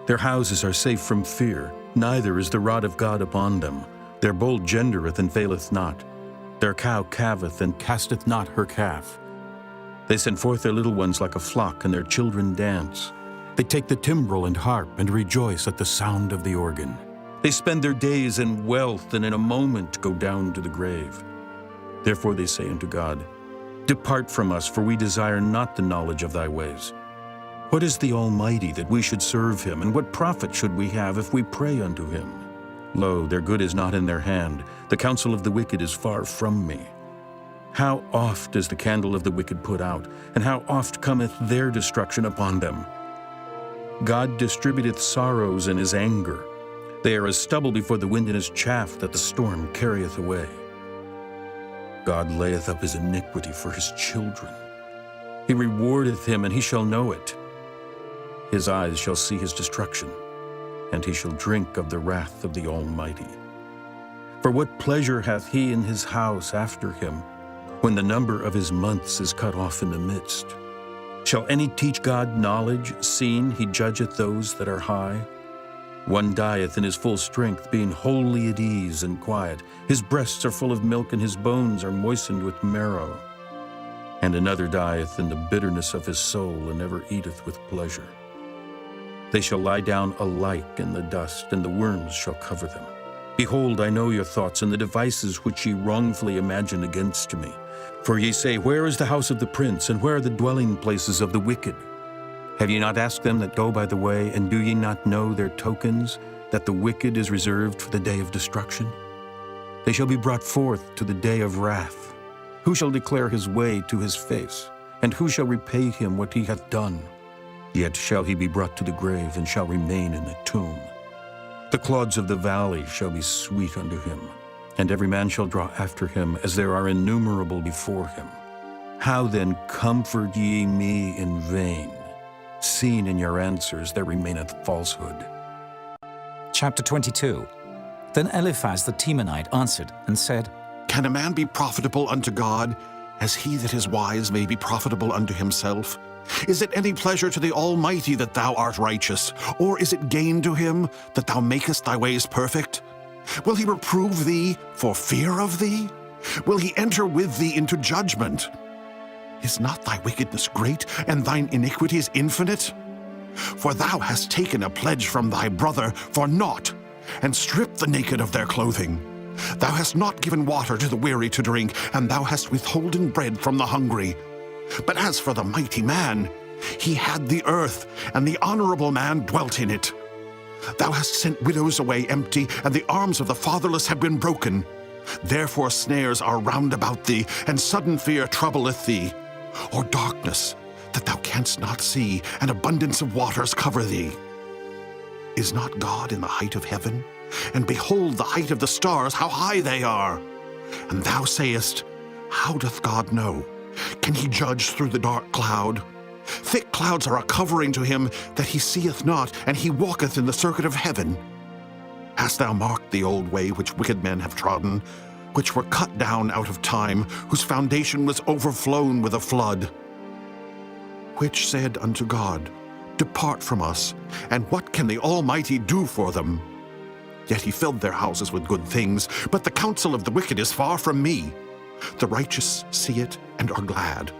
Their houses are safe from fear, neither is the rod of God upon them. Their bull gendereth and faileth not. Their cow calveth and casteth not her calf. They send forth their little ones like a flock, and their children dance. They take the timbrel and harp, and rejoice at the sound of the organ. They spend their days in wealth, and in a moment go down to the grave. Therefore they say unto God, Depart from us, for we desire not the knowledge of thy ways. What is the Almighty that we should serve him, and what profit should we have if we pray unto him? Lo, their good is not in their hand, the counsel of the wicked is far from me. How oft is the candle of the wicked put out, and how oft cometh their destruction upon them? God distributeth sorrows in his anger. They are as stubble before the wind, and as chaff that the storm carrieth away. God layeth up his iniquity for his children. He rewardeth him, and he shall know it. His eyes shall see his destruction, and he shall drink of the wrath of the Almighty. For what pleasure hath he in his house after him, when the number of his months is cut off in the midst? Shall any teach God knowledge, seeing he judgeth those that are high? One dieth in his full strength, being wholly at ease and quiet. His breasts are full of milk, and his bones are moistened with marrow. And another dieth in the bitterness of his soul, and never eateth with pleasure. They shall lie down alike in the dust, and the worms shall cover them. Behold, I know your thoughts, and the devices which ye wrongfully imagine against me. For ye say, Where is the house of the prince, and where are the dwelling places of the wicked? Have ye not asked them that go by the way, and do ye not know their tokens, that the wicked is reserved for the day of destruction? They shall be brought forth to the day of wrath. Who shall declare his way to his face? And who shall repay him what he hath done? Yet shall he be brought to the grave, and shall remain in the tomb. The clods of the valley shall be sweet unto him, and every man shall draw after him, as there are innumerable before him. How then comfort ye me in vain? Seeing in your answers there remaineth falsehood. Chapter 22. Then Eliphaz the Temanite answered and said, Can a man be profitable unto God, as he that is wise may be profitable unto himself? Is it any pleasure to the Almighty that thou art righteous, or is it gain to him that thou makest thy ways perfect? Will he reprove thee for fear of thee? Will he enter with thee into judgment? Is not thy wickedness great, and thine iniquities infinite? For thou hast taken a pledge from thy brother for naught, and stripped the naked of their clothing. Thou hast not given water to the weary to drink, and thou hast withholden bread from the hungry. But as for the mighty man, he had the earth, and the honorable man dwelt in it. Thou hast sent widows away empty, and the arms of the fatherless have been broken. Therefore snares are round about thee, and sudden fear troubleth thee. Or darkness, that thou canst not see, and abundance of waters cover thee. Is not God in the height of heaven? And behold the height of the stars, how high they are. And thou sayest, How doth God know? Can he judge through the dark cloud? Thick clouds are a covering to him that he seeth not, and he walketh in the circuit of heaven. Hast thou marked the old way which wicked men have trodden, which were cut down out of time, whose foundation was overflown with a flood? Which said unto God, Depart from us, and what can the Almighty do for them? Yet he filled their houses with good things, but the counsel of the wicked is far from me. The righteous see it and are glad,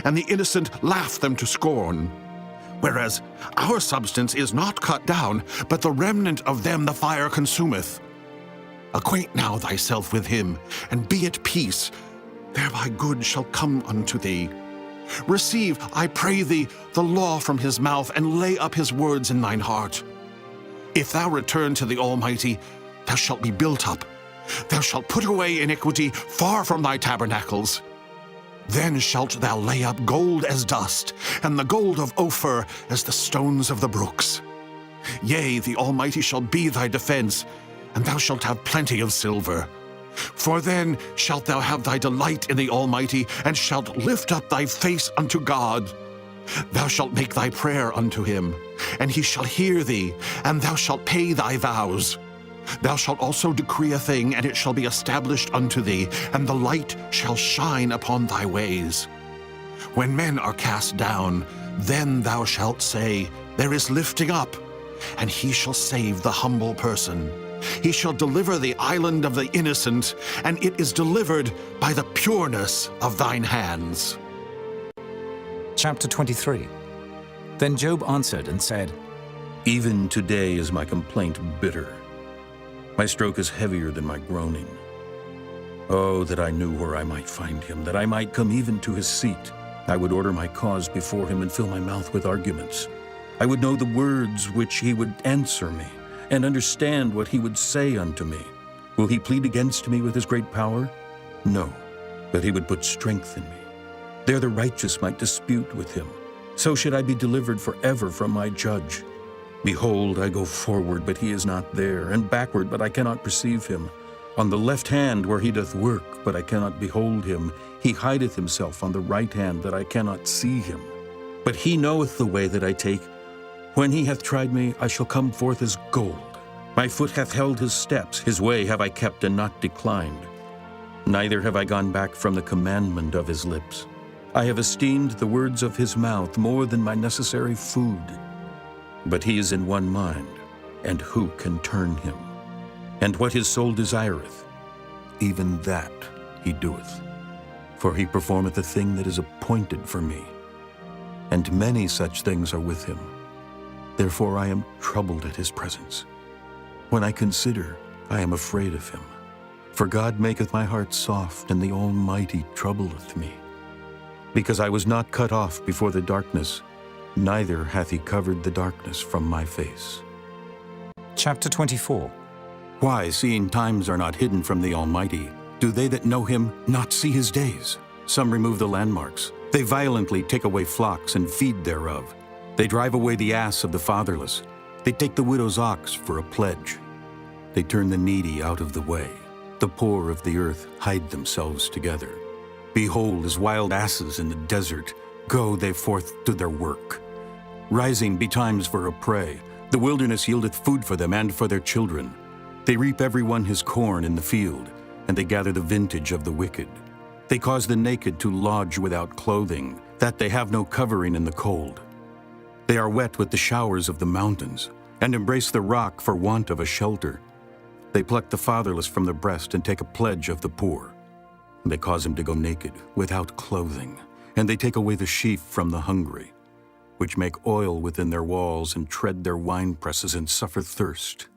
and the innocent laugh them to scorn. Whereas our substance is not cut down, but the remnant of them the fire consumeth. Acquaint now thyself with him, and be at peace, thereby good shall come unto thee. Receive, I pray thee, the law from his mouth, and lay up his words in thine heart. If thou return to the Almighty, thou shalt be built up. Thou shalt put away iniquity far from thy tabernacles. Then shalt thou lay up gold as dust, and the gold of Ophir as the stones of the brooks. Yea, the Almighty shall be thy defense, and thou shalt have plenty of silver. For then shalt thou have thy delight in the Almighty, and shalt lift up thy face unto God. Thou shalt make thy prayer unto him, and he shall hear thee, and thou shalt pay thy vows. Thou shalt also decree a thing, and it shall be established unto thee, and the light shall shine upon thy ways. When men are cast down, then thou shalt say, There is lifting up, and he shall save the humble person. He shall deliver the island of the innocent, and it is delivered by the pureness of thine hands. Chapter 23. Then Job answered and said, Even today is my complaint bitter. My stroke is heavier than my groaning. Oh, that I knew where I might find him, that I might come even to his seat. I would order my cause before him and fill my mouth with arguments. I would know the words which he would answer me, and understand what he would say unto me. Will he plead against me with his great power? No, but he would put strength in me. There the righteous might dispute with him. So should I be delivered forever from my judge. Behold, I go forward, but he is not there, and backward, but I cannot perceive him. On the left hand where he doth work, but I cannot behold him. He hideth himself on the right hand, that I cannot see him. But he knoweth the way that I take. When he hath tried me, I shall come forth as gold. My foot hath held his steps, his way have I kept and not declined. Neither have I gone back from the commandment of his lips. I have esteemed the words of his mouth more than my necessary food. But he is in one mind, and who can turn him? And what his soul desireth, even that he doeth. For he performeth a thing that is appointed for me, and many such things are with him. Therefore I am troubled at his presence. When I consider, I am afraid of him. For God maketh my heart soft, and the Almighty troubleth me. Because I was not cut off before the darkness, neither hath he covered the darkness from my face. Chapter 24. Why, seeing times are not hidden from the Almighty, do they that know him not see his days? Some remove the landmarks. They violently take away flocks and feed thereof. They drive away the ass of the fatherless. They take the widow's ox for a pledge. They turn the needy out of the way. The poor of the earth hide themselves together. Behold, as wild asses in the desert, go they forth to their work. Rising betimes for a prey, the wilderness yieldeth food for them and for their children. They reap every one his corn in the field, and they gather the vintage of the wicked. They cause the naked to lodge without clothing, that they have no covering in the cold. They are wet with the showers of the mountains, and embrace the rock for want of a shelter. They pluck the fatherless from the breast and take a pledge of the poor. They cause him to go naked, without clothing, and they take away the sheaf from the hungry, which make oil within their walls and tread their winepresses and suffer thirst.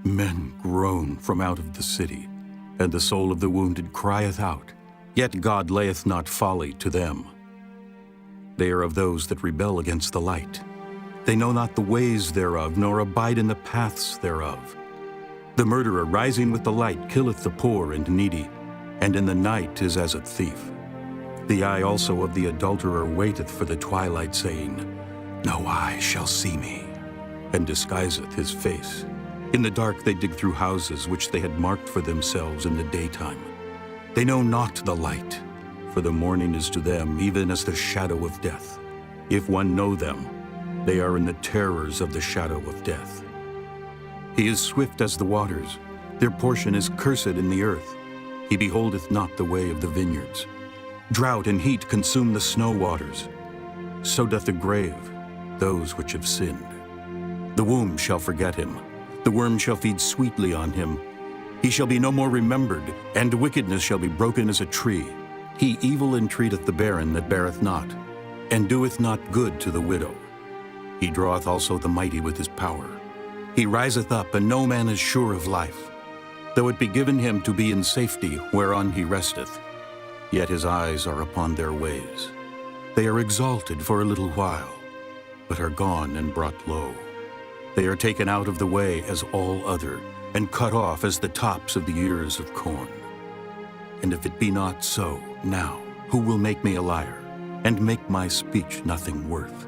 Men groan from out of the city, and the soul of the wounded crieth out, yet God layeth not folly to them. They are of those that rebel against the light. They know not the ways thereof, nor abide in the paths thereof. The murderer rising with the light killeth the poor and needy, and in the night is as a thief. The eye also of the adulterer waiteth for the twilight, saying, No eye shall see me, and disguiseth his face. In the dark they dig through houses which they had marked for themselves in the daytime. They know not the light, for the morning is to them even as the shadow of death. If one know them, they are in the terrors of the shadow of death. He is swift as the waters, their portion is cursed in the earth. He beholdeth not the way of the vineyards. Drought and heat consume the snow waters. So doth the grave those which have sinned. The womb shall forget him. The worm shall feed sweetly on him. He shall be no more remembered, and wickedness shall be broken as a tree. He evil entreateth the barren that beareth not, and doeth not good to the widow. He draweth also the mighty with his power. He riseth up, and no man is sure of life. Though it be given him to be in safety, whereon he resteth, yet his eyes are upon their ways. They are exalted for a little while, but are gone and brought low. They are taken out of the way as all other, and cut off as the tops of the ears of corn. And if it be not so, now, who will make me a liar, and make my speech nothing worth?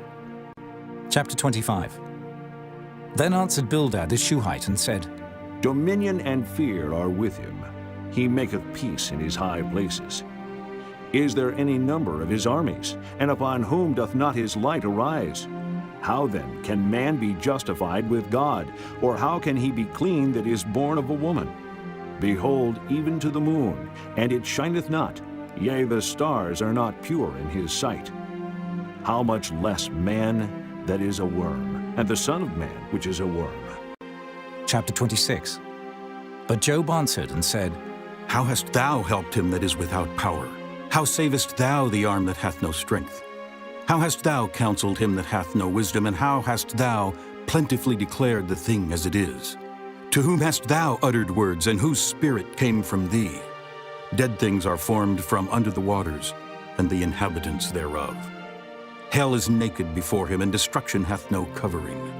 Chapter 25. Then answered Bildad the Shuhite and said, Dominion and fear are with him. He maketh peace in his high places. Is there any number of his armies? And upon whom doth not his light arise? How then can man be justified with God? Or how can he be clean that is born of a woman? Behold, even to the moon, and it shineth not, yea, the stars are not pure in his sight. How much less man that is a worm, and the Son of Man which is a worm? Chapter 26. But Job answered and said, How hast thou helped him that is without power? How savest thou the arm that hath no strength? How hast thou counseled him that hath no wisdom, and how hast thou plentifully declared the thing as it is? To whom hast thou uttered words, and whose spirit came from thee? Dead things are formed from under the waters, and the inhabitants thereof. Hell is naked before him, and destruction hath no covering.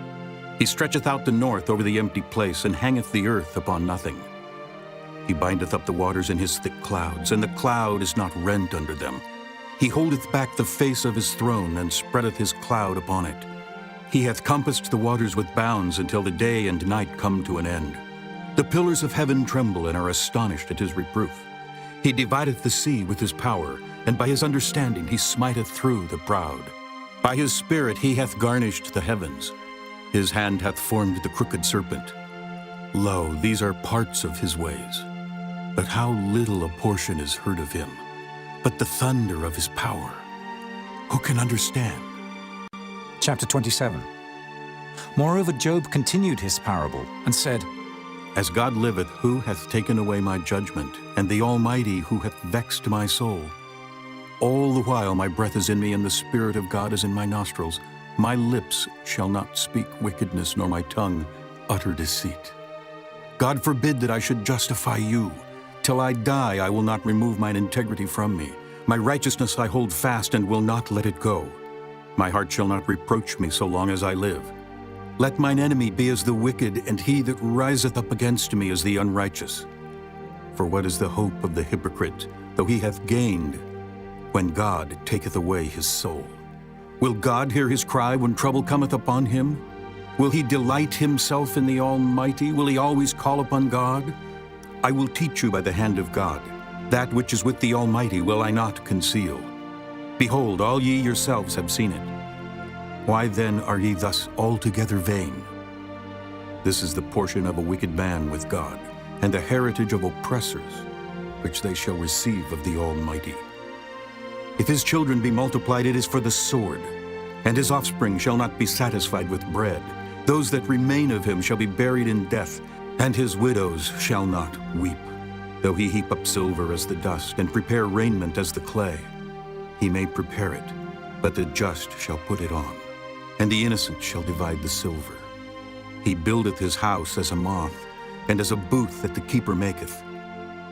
He stretcheth out the north over the empty place, and hangeth the earth upon nothing. He bindeth up the waters in his thick clouds, and the cloud is not rent under them. He holdeth back the face of his throne, and spreadeth his cloud upon it. He hath compassed the waters with bounds until the day and night come to an end. The pillars of heaven tremble and are astonished at his reproof. He divideth the sea with his power, and by his understanding he smiteth through the proud. By his spirit he hath garnished the heavens. His hand hath formed the crooked serpent. Lo, these are parts of his ways. But how little a portion is heard of him. But the thunder of his power, who can understand? Chapter 27. Moreover, Job continued his parable and said, As God liveth, who hath taken away my judgment, and the Almighty who hath vexed my soul? All the while my breath is in me, and the Spirit of God is in my nostrils. My lips shall not speak wickedness, nor my tongue utter deceit. God forbid that I should justify you. Till I die, I will not remove mine integrity from me. My righteousness I hold fast and will not let it go. My heart shall not reproach me so long as I live. Let mine enemy be as the wicked, and he that riseth up against me as the unrighteous. For what is the hope of the hypocrite, though he hath gained, when God taketh away his soul? Will God hear his cry when trouble cometh upon him? Will he delight himself in the Almighty? Will he always call upon God? I will teach you by the hand of God. That which is with the Almighty will I not conceal. Behold, all ye yourselves have seen it. Why then are ye thus altogether vain? This is the portion of a wicked man with God, and the heritage of oppressors, which they shall receive of the Almighty. If his children be multiplied, it is for the sword, and his offspring shall not be satisfied with bread. Those that remain of him shall be buried in death, and his widows shall not weep. Though he heap up silver as the dust, and prepare raiment as the clay, he may prepare it, but the just shall put it on, and the innocent shall divide the silver. He buildeth his house as a moth, and as a booth that the keeper maketh.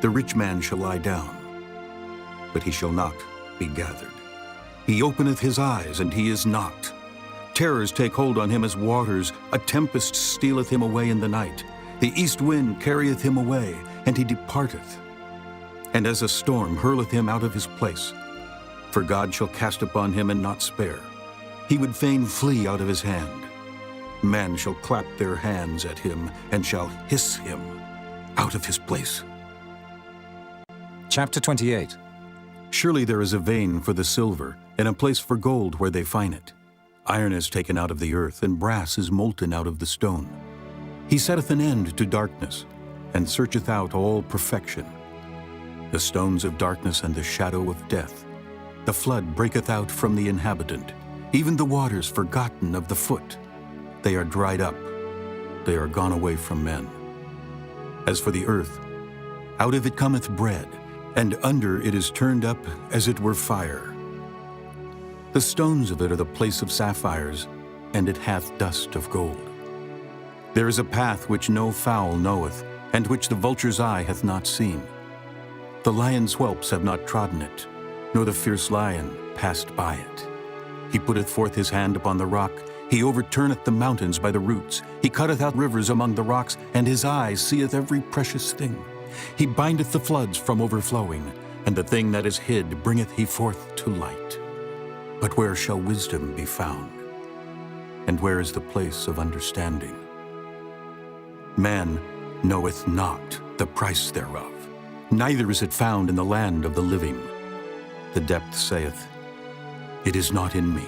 The rich man shall lie down, but he shall not be gathered. He openeth his eyes, and he is not. Terrors take hold on him as waters. A tempest stealeth him away in the night. The east wind carrieth him away, and he departeth. And as a storm hurleth him out of his place. For God shall cast upon him and not spare. He would fain flee out of his hand. Men shall clap their hands at him, and shall hiss him out of his place. Chapter 28. Surely there is a vein for the silver, and a place for gold where they find it. Iron is taken out of the earth, and brass is molten out of the stone. He setteth an end to darkness, and searcheth out all perfection. The stones of darkness and the shadow of death. The flood breaketh out from the inhabitant, even the waters forgotten of the foot. They are dried up. they are gone away from men. As for the earth, out of it cometh bread, and under it is turned up as it were fire. The stones of it are the place of sapphires, and it hath dust of gold. There is a path which no fowl knoweth, and which the vulture's eye hath not seen. The lion's whelps have not trodden it, nor the fierce lion passed by it. He putteth forth his hand upon the rock, he overturneth the mountains by the roots. He cutteth out rivers among the rocks, and his eye seeth every precious thing. He bindeth the floods from overflowing, and the thing that is hid bringeth he forth to light. But where shall wisdom be found? And where is the place of understanding? Man knoweth not the price thereof, neither is it found in the land of the living. The depth saith, It is not in me.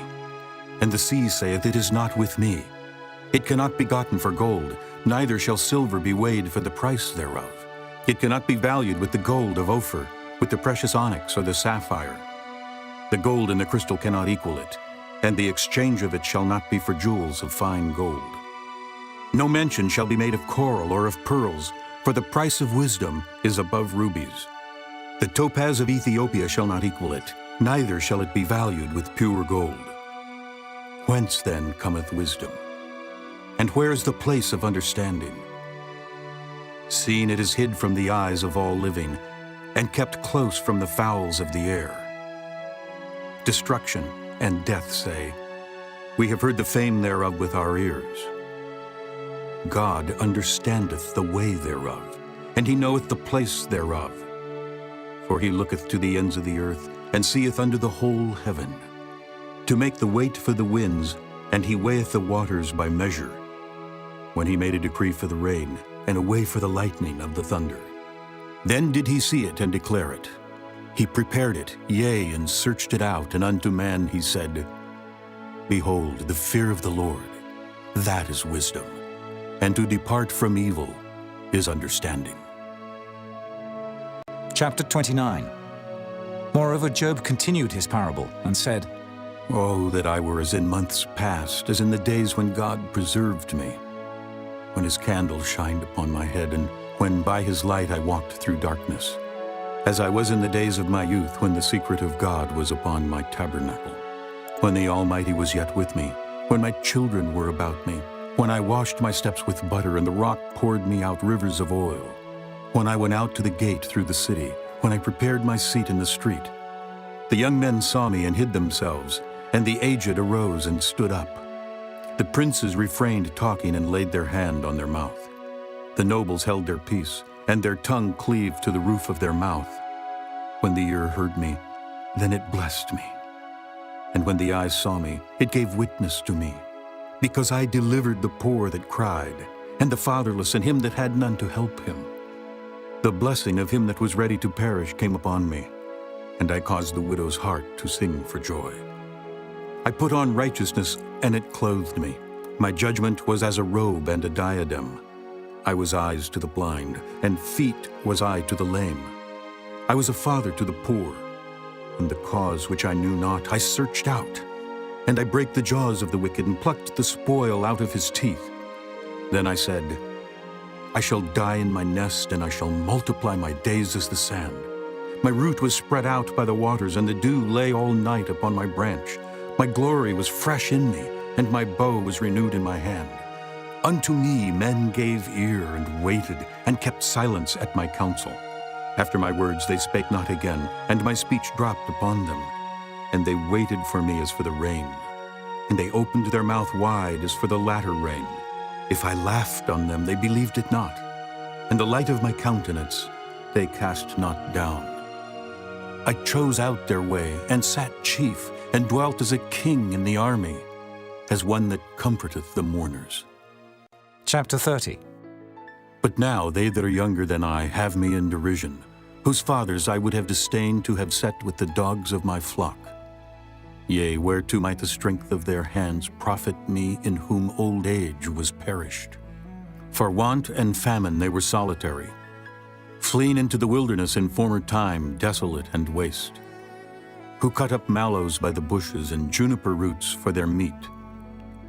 And the sea saith, It is not with me. It cannot be gotten for gold, neither shall silver be weighed for the price thereof. It cannot be valued with the gold of Ophir, with the precious onyx or the sapphire. The gold and the crystal cannot equal it, and the exchange of it shall not be for jewels of fine gold. No mention shall be made of coral or of pearls, for the price of wisdom is above rubies. The topaz of Ethiopia shall not equal it, neither shall it be valued with pure gold. Whence then cometh wisdom? And where is the place of understanding? Seeing it is hid from the eyes of all living, and kept close from the fowls of the air. Destruction and death say, We have heard the fame thereof with our ears. God understandeth the way thereof, and he knoweth the place thereof. For he looketh to the ends of the earth, and seeth under the whole heaven, to make the weight for the winds, and he weigheth the waters by measure. When he made a decree for the rain, and a way for the lightning of the thunder. Then did he see it and declare it. He prepared it, yea, and searched it out, and unto man he said, Behold, the fear of the Lord, that is wisdom, and to depart from evil is understanding. Chapter 29. Moreover, Job continued his parable and said, Oh, that I were as in months past, as in the days when God preserved me, when his candle shined upon my head, and when by his light I walked through darkness, as I was in the days of my youth, when the secret of God was upon my tabernacle, when the Almighty was yet with me, when my children were about me, when I washed my steps with butter, and the rock poured me out rivers of oil, when I went out to the gate through the city, when I prepared my seat in the street. The young men saw me and hid themselves, and the aged arose and stood up. The princes refrained talking and laid their hand on their mouth. The nobles held their peace, and their tongue cleaved to the roof of their mouth. When the ear heard me, then it blessed me. And when the eye saw me, it gave witness to me, because I delivered the poor that cried, and the fatherless, and him that had none to help him. The blessing of him that was ready to perish came upon me, and I caused the widow's heart to sing for joy. I put on righteousness, and it clothed me. My judgment was as a robe and a diadem. I was eyes to the blind, and feet was I to the lame. I was a father to the poor, and the cause which I knew not I searched out. And I brake the jaws of the wicked, and plucked the spoil out of his teeth. Then I said, I shall die in my nest, and I shall multiply my days as the sand. My root was spread out by the waters, and the dew lay all night upon my branch. My glory was fresh in me, and my bow was renewed in my hand. Unto me men gave ear, and waited, and kept silence at my counsel. After my words they spake not again, and my speech dropped upon them. And they waited for me as for the rain, and they opened their mouth wide as for the latter rain. If I laughed on them, they believed it not, and the light of my countenance they cast not down. I chose out their way, and sat chief, and dwelt as a king in the army, as one that comforteth the mourners. Chapter 30. But now they that are younger than I have me in derision, whose fathers I would have disdained to have set with the dogs of my flock. Yea, whereto might the strength of their hands profit me, in whom old age was perished? For want and famine they were solitary, fleeing into the wilderness in former time, desolate and waste, who cut up mallows by the bushes and juniper roots for their meat.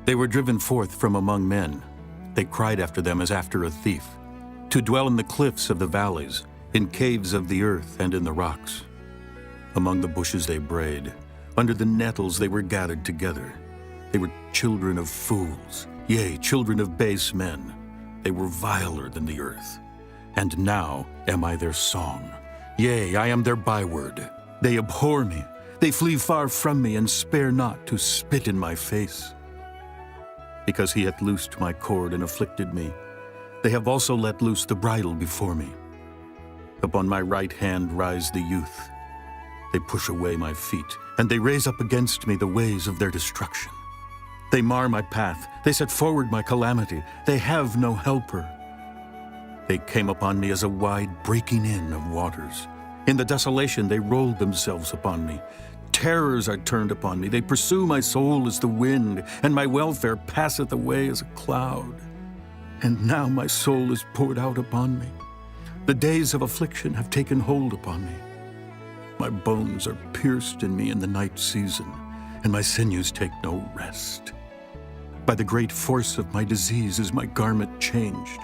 They were driven forth from among men. They cried after them as after a thief, to dwell in the cliffs of the valleys, in caves of the earth and in the rocks. Among the bushes they brayed, under the nettles they were gathered together. They were children of fools, yea, children of base men. They were viler than the earth. And now am I their song. Yea, I am their byword. They abhor me. They flee far from me, and spare not to spit in my face. Because he hath loosed my cord and afflicted me, they have also let loose the bridle before me. Upon my right hand rise the youth. They push away my feet, and they raise up against me the ways of their destruction. They mar my path. They set forward my calamity. They have no helper. They came upon me as a wide breaking in of waters. In the desolation they rolled themselves upon me. Terrors are turned upon me. They pursue my soul as the wind, and my welfare passeth away as a cloud. And now my soul is poured out upon me. The days of affliction have taken hold upon me. My bones are pierced in me in the night season, and my sinews take no rest. By the great force of my disease is my garment changed.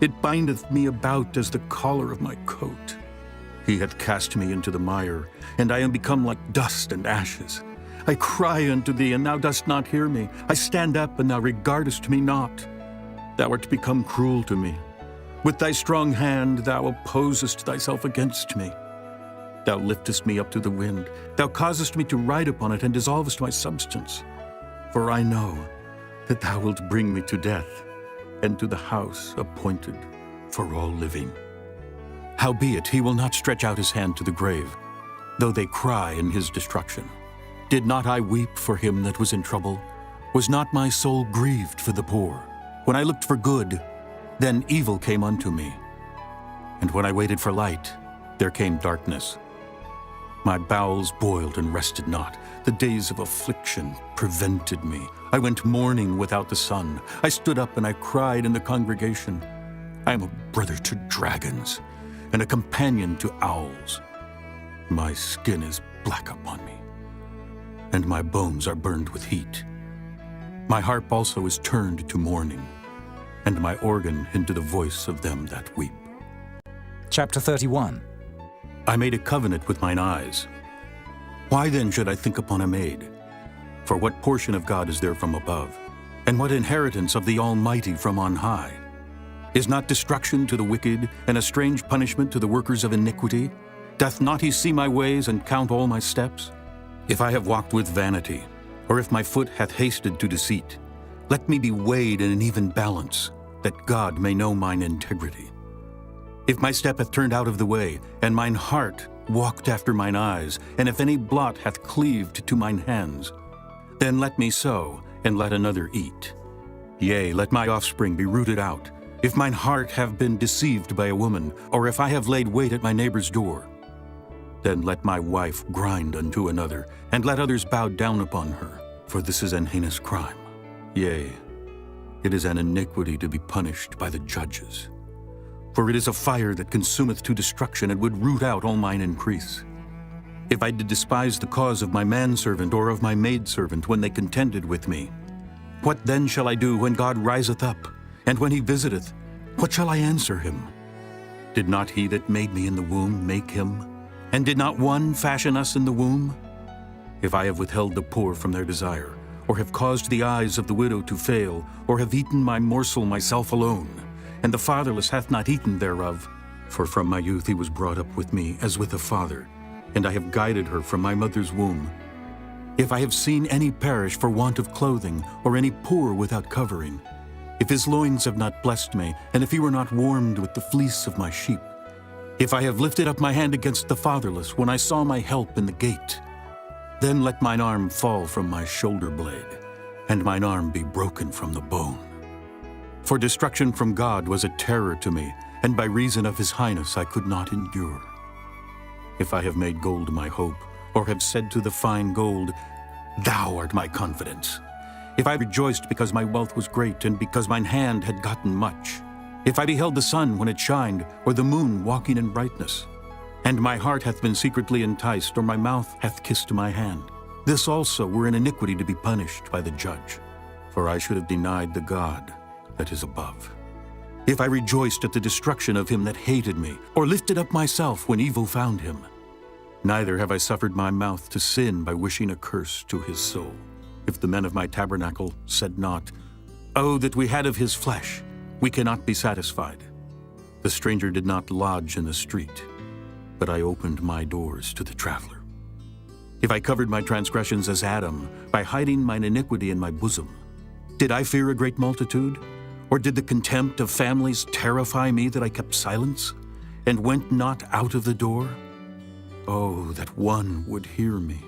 It bindeth me about as the collar of my coat. He hath cast me into the mire, and I am become like dust and ashes. I cry unto thee, and thou dost not hear me. I stand up, and thou regardest me not. Thou art become cruel to me. With thy strong hand thou opposest thyself against me. Thou liftest me up to the wind. Thou causest me to ride upon it, and dissolvest my substance. For I know that thou wilt bring me to death, and to the house appointed for all living. Howbeit he will not stretch out his hand to the grave, though they cry in his destruction. Did not I weep for him that was in trouble? Was not my soul grieved for the poor? When I looked for good, then evil came unto me. And when I waited for light, there came darkness. My bowels boiled and rested not. The days of affliction prevented me. I went mourning without the sun. I stood up and I cried in the congregation. I am a brother to dragons, and a companion to owls. My skin is black upon me, and my bones are burned with heat. My harp also is turned to mourning, and my organ into the voice of them that weep. Chapter 31. I made a covenant with mine eyes. Why then should I think upon a maid? For what portion of God is there from above? And what inheritance of the Almighty from on high? Is not destruction to the wicked, and a strange punishment to the workers of iniquity? Doth not he see my ways and count all my steps? If I have walked with vanity, or if my foot hath hasted to deceit, let me be weighed in an even balance, that God may know mine integrity. If my step hath turned out of the way, and mine heart walked after mine eyes, and if any blot hath cleaved to mine hands, then let me sow, and let another eat. Yea, let my offspring be rooted out. If mine heart have been deceived by a woman, or if I have laid wait at my neighbor's door, then let my wife grind unto another, and let others bow down upon her. For this is an heinous crime. Yea, it is an iniquity to be punished by the judges. For it is a fire that consumeth to destruction, and would root out all mine increase. If I did despise the cause of my manservant or of my maidservant when they contended with me, what then shall I do when God riseth up? And when he visiteth, what shall I answer him? Did not he that made me in the womb make him? And did not one fashion us in the womb? If I have withheld the poor from their desire, or have caused the eyes of the widow to fail, or have eaten my morsel myself alone, and the fatherless hath not eaten thereof, for from my youth he was brought up with me as with a father, and I have guided her from my mother's womb. If I have seen any perish for want of clothing, or any poor without covering, if his loins have not blessed me, and if he were not warmed with the fleece of my sheep, if I have lifted up my hand against the fatherless when I saw my help in the gate, then let mine arm fall from my shoulder blade, and mine arm be broken from the bone. For destruction from God was a terror to me, and by reason of his highness I could not endure. If I have made gold my hope, or have said to the fine gold, Thou art my confidence. If I rejoiced because my wealth was great, and because mine hand had gotten much, if I beheld the sun when it shined, or the moon walking in brightness, and my heart hath been secretly enticed, or my mouth hath kissed my hand, this also were an iniquity to be punished by the judge. For I should have denied the God that is above. If I rejoiced at the destruction of him that hated me, or lifted up myself when evil found him, neither have I suffered my mouth to sin by wishing a curse to his soul. If the men of my tabernacle said not, "Oh, that we had of his flesh, we cannot be satisfied." The stranger did not lodge in the street, but I opened my doors to the traveler. If I covered my transgressions as Adam, by hiding mine iniquity in my bosom, did I fear a great multitude? Or did the contempt of families terrify me that I kept silence, and went not out of the door? Oh, that one would hear me.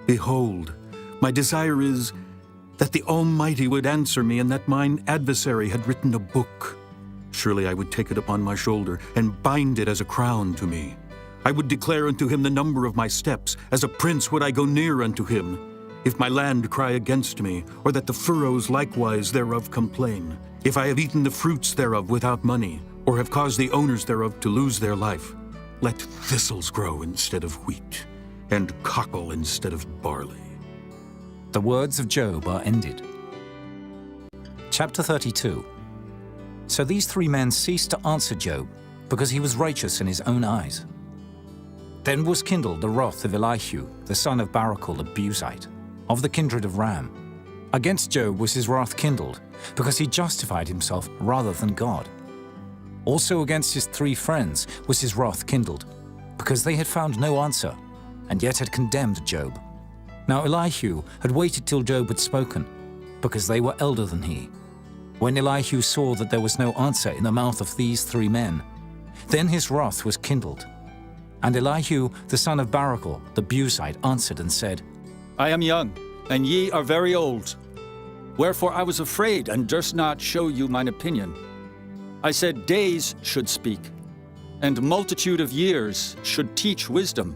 Behold, my desire is that the Almighty would answer me, and that mine adversary had written a book. Surely I would take it upon my shoulder, and bind it as a crown to me. I would declare unto him the number of my steps. As a prince would I go near unto him. If my land cry against me, or that the furrows likewise thereof complain, if I have eaten the fruits thereof without money, or have caused the owners thereof to lose their life, let thistles grow instead of wheat, and cockle instead of barley. The words of Job are ended. Chapter 32. So these three men ceased to answer Job, because he was righteous in his own eyes. Then was kindled the wrath of Elihu, the son of Barachel the Buzite, of the kindred of Ram. Against Job was his wrath kindled, because he justified himself rather than God. Also against his three friends was his wrath kindled, because they had found no answer, and yet had condemned Job. Now Elihu had waited till Job had spoken, because they were elder than he. When Elihu saw that there was no answer in the mouth of these three men, then his wrath was kindled. And Elihu, the son of Barachel, the Buzite, answered and said, I am young, and ye are very old. Wherefore I was afraid, and durst not show you mine opinion. I said, days should speak, and multitude of years should teach wisdom.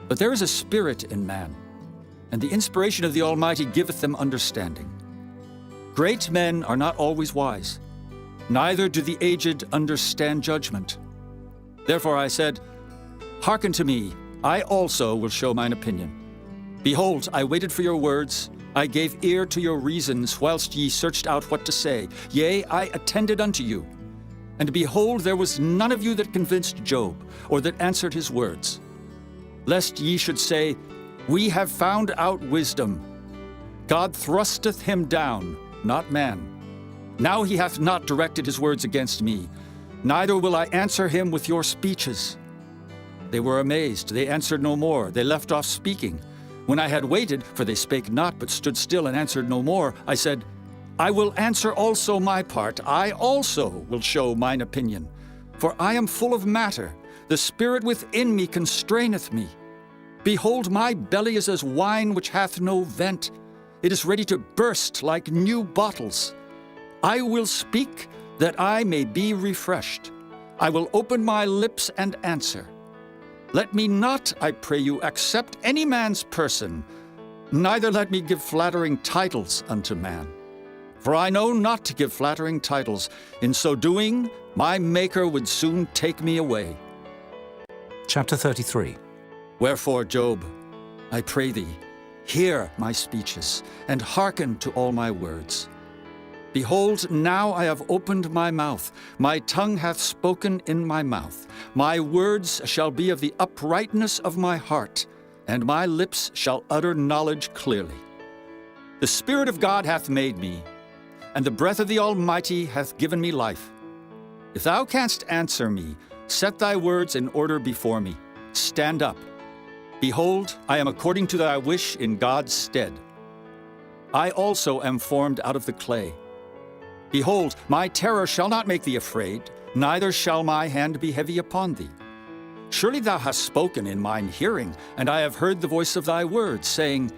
But there is a spirit in man, and the inspiration of the Almighty giveth them understanding. Great men are not always wise, neither do the aged understand judgment. Therefore I said, hearken to me, I also will show mine opinion. Behold, I waited for your words, I gave ear to your reasons, whilst ye searched out what to say. Yea, I attended unto you. And behold, there was none of you that convinced Job, or that answered his words. Lest ye should say, we have found out wisdom. God thrusteth him down, not man. Now he hath not directed his words against me, neither will I answer him with your speeches. They were amazed, they answered no more, they left off speaking. When I had waited, for they spake not, but stood still and answered no more, I said, I will answer also my part, I also will show mine opinion. For I am full of matter, the spirit within me constraineth me. Behold, my belly is as wine which hath no vent. It is ready to burst like new bottles. I will speak, that I may be refreshed. I will open my lips and answer. Let me not, I pray you, accept any man's person, neither let me give flattering titles unto man. For I know not to give flattering titles. In so doing, my Maker would soon take me away. Chapter 33. Wherefore, Job, I pray thee, hear my speeches, and hearken to all my words. Behold, now I have opened my mouth, my tongue hath spoken in my mouth. My words shall be of the uprightness of my heart, and my lips shall utter knowledge clearly. The Spirit of God hath made me, and the breath of the Almighty hath given me life. If thou canst answer me, set thy words in order before me. Stand up. Behold, I am according to thy wish in God's stead. I also am formed out of the clay. Behold, my terror shall not make thee afraid, neither shall my hand be heavy upon thee. Surely thou hast spoken in mine hearing, and I have heard the voice of thy words, saying,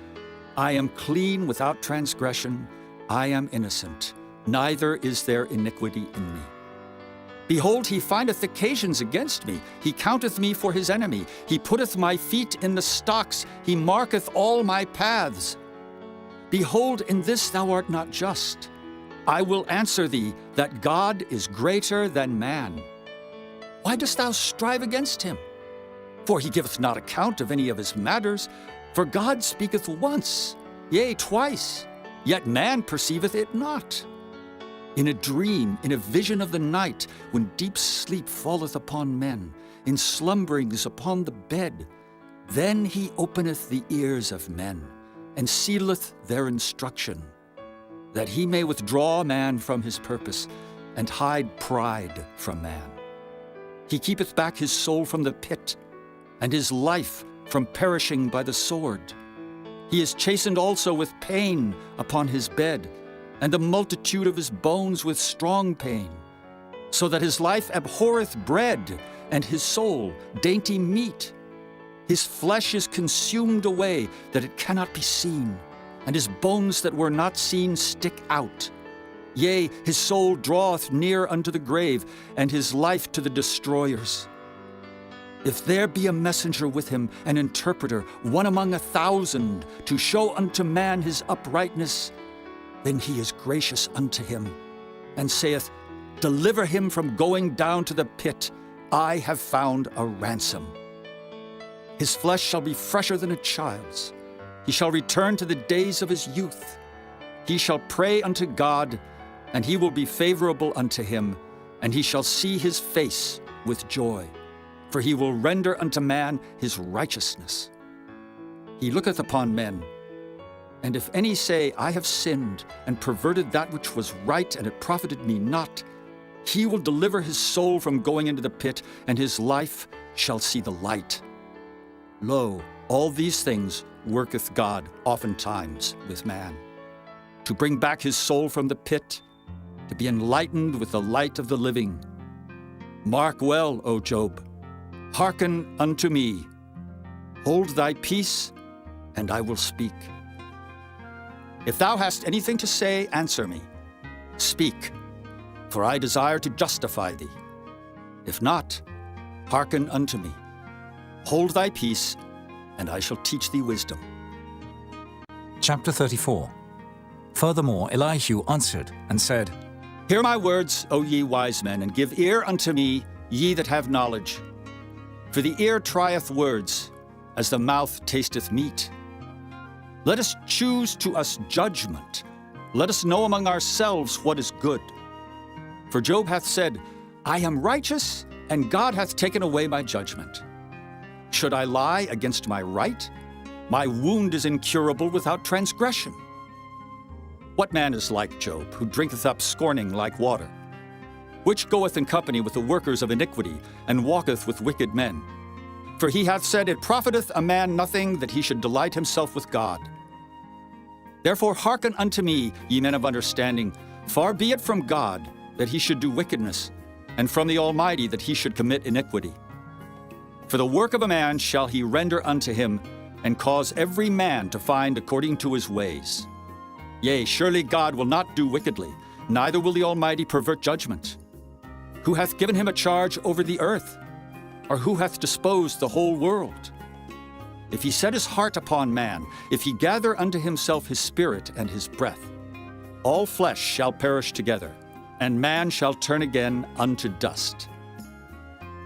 I am clean without transgression, I am innocent, neither is there iniquity in me. Behold, he findeth occasions against me, he counteth me for his enemy, he putteth my feet in the stocks, he marketh all my paths. Behold, in this thou art not just. I will answer thee that God is greater than man. Why dost thou strive against him? For he giveth not account of any of his matters. For God speaketh once, yea, twice, yet man perceiveth it not. In a dream, in a vision of the night, when deep sleep falleth upon men, in slumberings upon the bed, then he openeth the ears of men, and sealeth their instruction, that he may withdraw man from his purpose, and hide pride from man. He keepeth back his soul from the pit, and his life from perishing by the sword. He is chastened also with pain upon his bed, and the multitude of his bones with strong pain, so that his life abhorreth bread, and his soul dainty meat. His flesh is consumed away, that it cannot be seen, and his bones that were not seen stick out. Yea, his soul draweth near unto the grave, and his life to the destroyers. If there be a messenger with him, an interpreter, one among 1,000, to show unto man his uprightness, then he is gracious unto him, and saith, Deliver him from going down to the pit. I have found a ransom. His flesh shall be fresher than a child's. He shall return to the days of his youth. He shall pray unto God, and he will be favorable unto him, and he shall see his face with joy. For he will render unto man his righteousness. He looketh upon men, and if any say, I have sinned, and perverted that which was right, and it profited me not, he will deliver his soul from going into the pit, and his life shall see the light. Lo, all these things worketh God oftentimes with man, to bring back his soul from the pit, to be enlightened with the light of the living. Mark well, O Job, hearken unto me. Hold thy peace, and I will speak. If thou hast anything to say, answer me. Speak, for I desire to justify thee. If not, hearken unto me. Hold thy peace, and I shall teach thee wisdom. Chapter 34. Furthermore, Elihu answered and said, Hear my words, O ye wise men, and give ear unto me, ye that have knowledge. For the ear trieth words, as the mouth tasteth meat. Let us choose to us judgment. Let us know among ourselves what is good. For Job hath said, I am righteous, and God hath taken away my judgment. Should I lie against my right? My wound is incurable without transgression. What man is like Job, who drinketh up scorning like water? Which goeth in company with the workers of iniquity, and walketh with wicked men? For he hath said, It profiteth a man nothing that he should delight himself with God. Therefore hearken unto me, ye men of understanding. Far be it from God that he should do wickedness, and from the Almighty that he should commit iniquity. For the work of a man shall he render unto him, and cause every man to find according to his ways. Yea, surely God will not do wickedly, neither will the Almighty pervert judgment. Who hath given him a charge over the earth? Or who hath disposed the whole world? If he set his heart upon man, if he gather unto himself his spirit and his breath, all flesh shall perish together, and man shall turn again unto dust.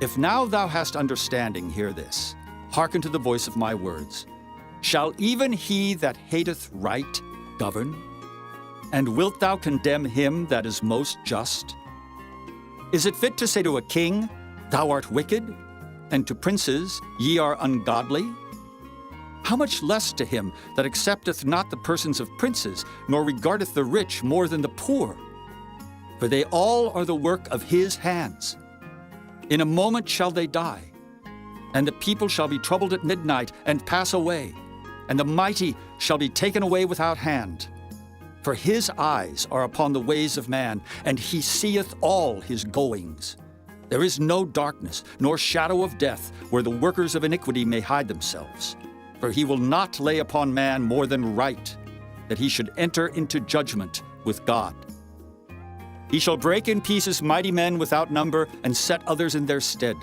If now thou hast understanding, hear this. Hearken to the voice of my words. Shall even he that hateth right govern? And wilt thou condemn him that is most just? Is it fit to say to a king, Thou art wicked, and to princes, Ye are ungodly? How much less to him that accepteth not the persons of princes, nor regardeth the rich more than the poor? For they all are the work of his hands. In a moment shall they die, and the people shall be troubled at midnight and pass away, and the mighty shall be taken away without hand. For his eyes are upon the ways of man, and he seeth all his goings. There is no darkness, nor shadow of death, where the workers of iniquity may hide themselves. For he will not lay upon man more than right, that he should enter into judgment with God. He shall break in pieces mighty men without number, and set others in their stead.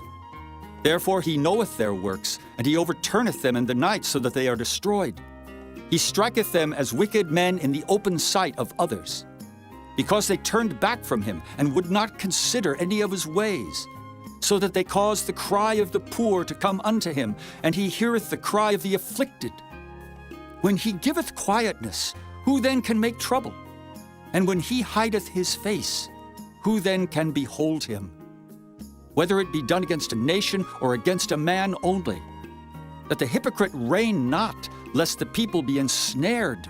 Therefore he knoweth their works, and he overturneth them in the night, so that they are destroyed. He striketh them as wicked men in the open sight of others, because they turned back from him, and would not consider any of his ways, so that they caused the cry of the poor to come unto him, and he heareth the cry of the afflicted. When he giveth quietness, who then can make trouble? And when he hideth his face, who then can behold him? Whether it be done against a nation or against a man only, that the hypocrite reign not, lest the people be ensnared.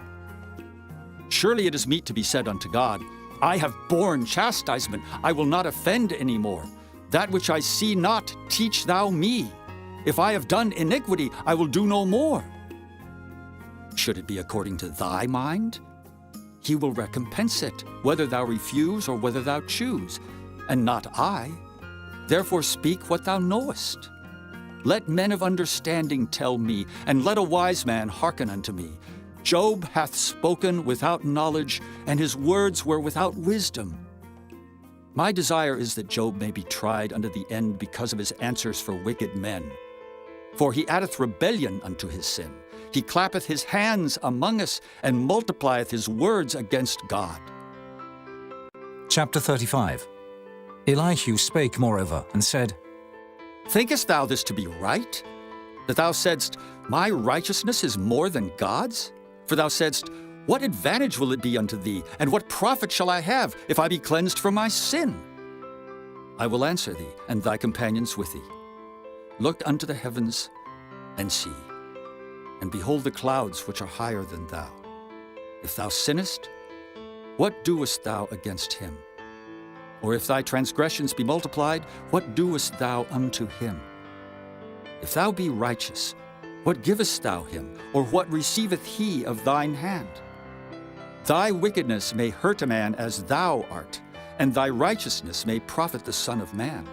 Surely it is meet to be said unto God, I have borne chastisement, I will not offend any more. That which I see not, teach thou me. If I have done iniquity, I will do no more. Should it be according to thy mind? He will recompense it, whether thou refuse or whether thou choose, and not I. Therefore speak what thou knowest. Let men of understanding tell me, and let a wise man hearken unto me. Job hath spoken without knowledge, and his words were without wisdom. My desire is that Job may be tried unto the end because of his answers for wicked men. For he addeth rebellion unto his sin. He clappeth his hands among us, and multiplieth his words against God. Chapter 35. Elihu spake moreover, and said, Thinkest thou this to be right? That thou saidst, My righteousness is more than God's? For thou saidst, What advantage will it be unto thee, and what profit shall I have, if I be cleansed from my sin? I will answer thee, and thy companions with thee. Look unto the heavens, and see, and behold the clouds which are higher than thou. If thou sinnest, what doest thou against him? Or if thy transgressions be multiplied, what doest thou unto him? If thou be righteous, what givest thou him, or what receiveth he of thine hand? Thy wickedness may hurt a man as thou art, and thy righteousness may profit the Son of Man.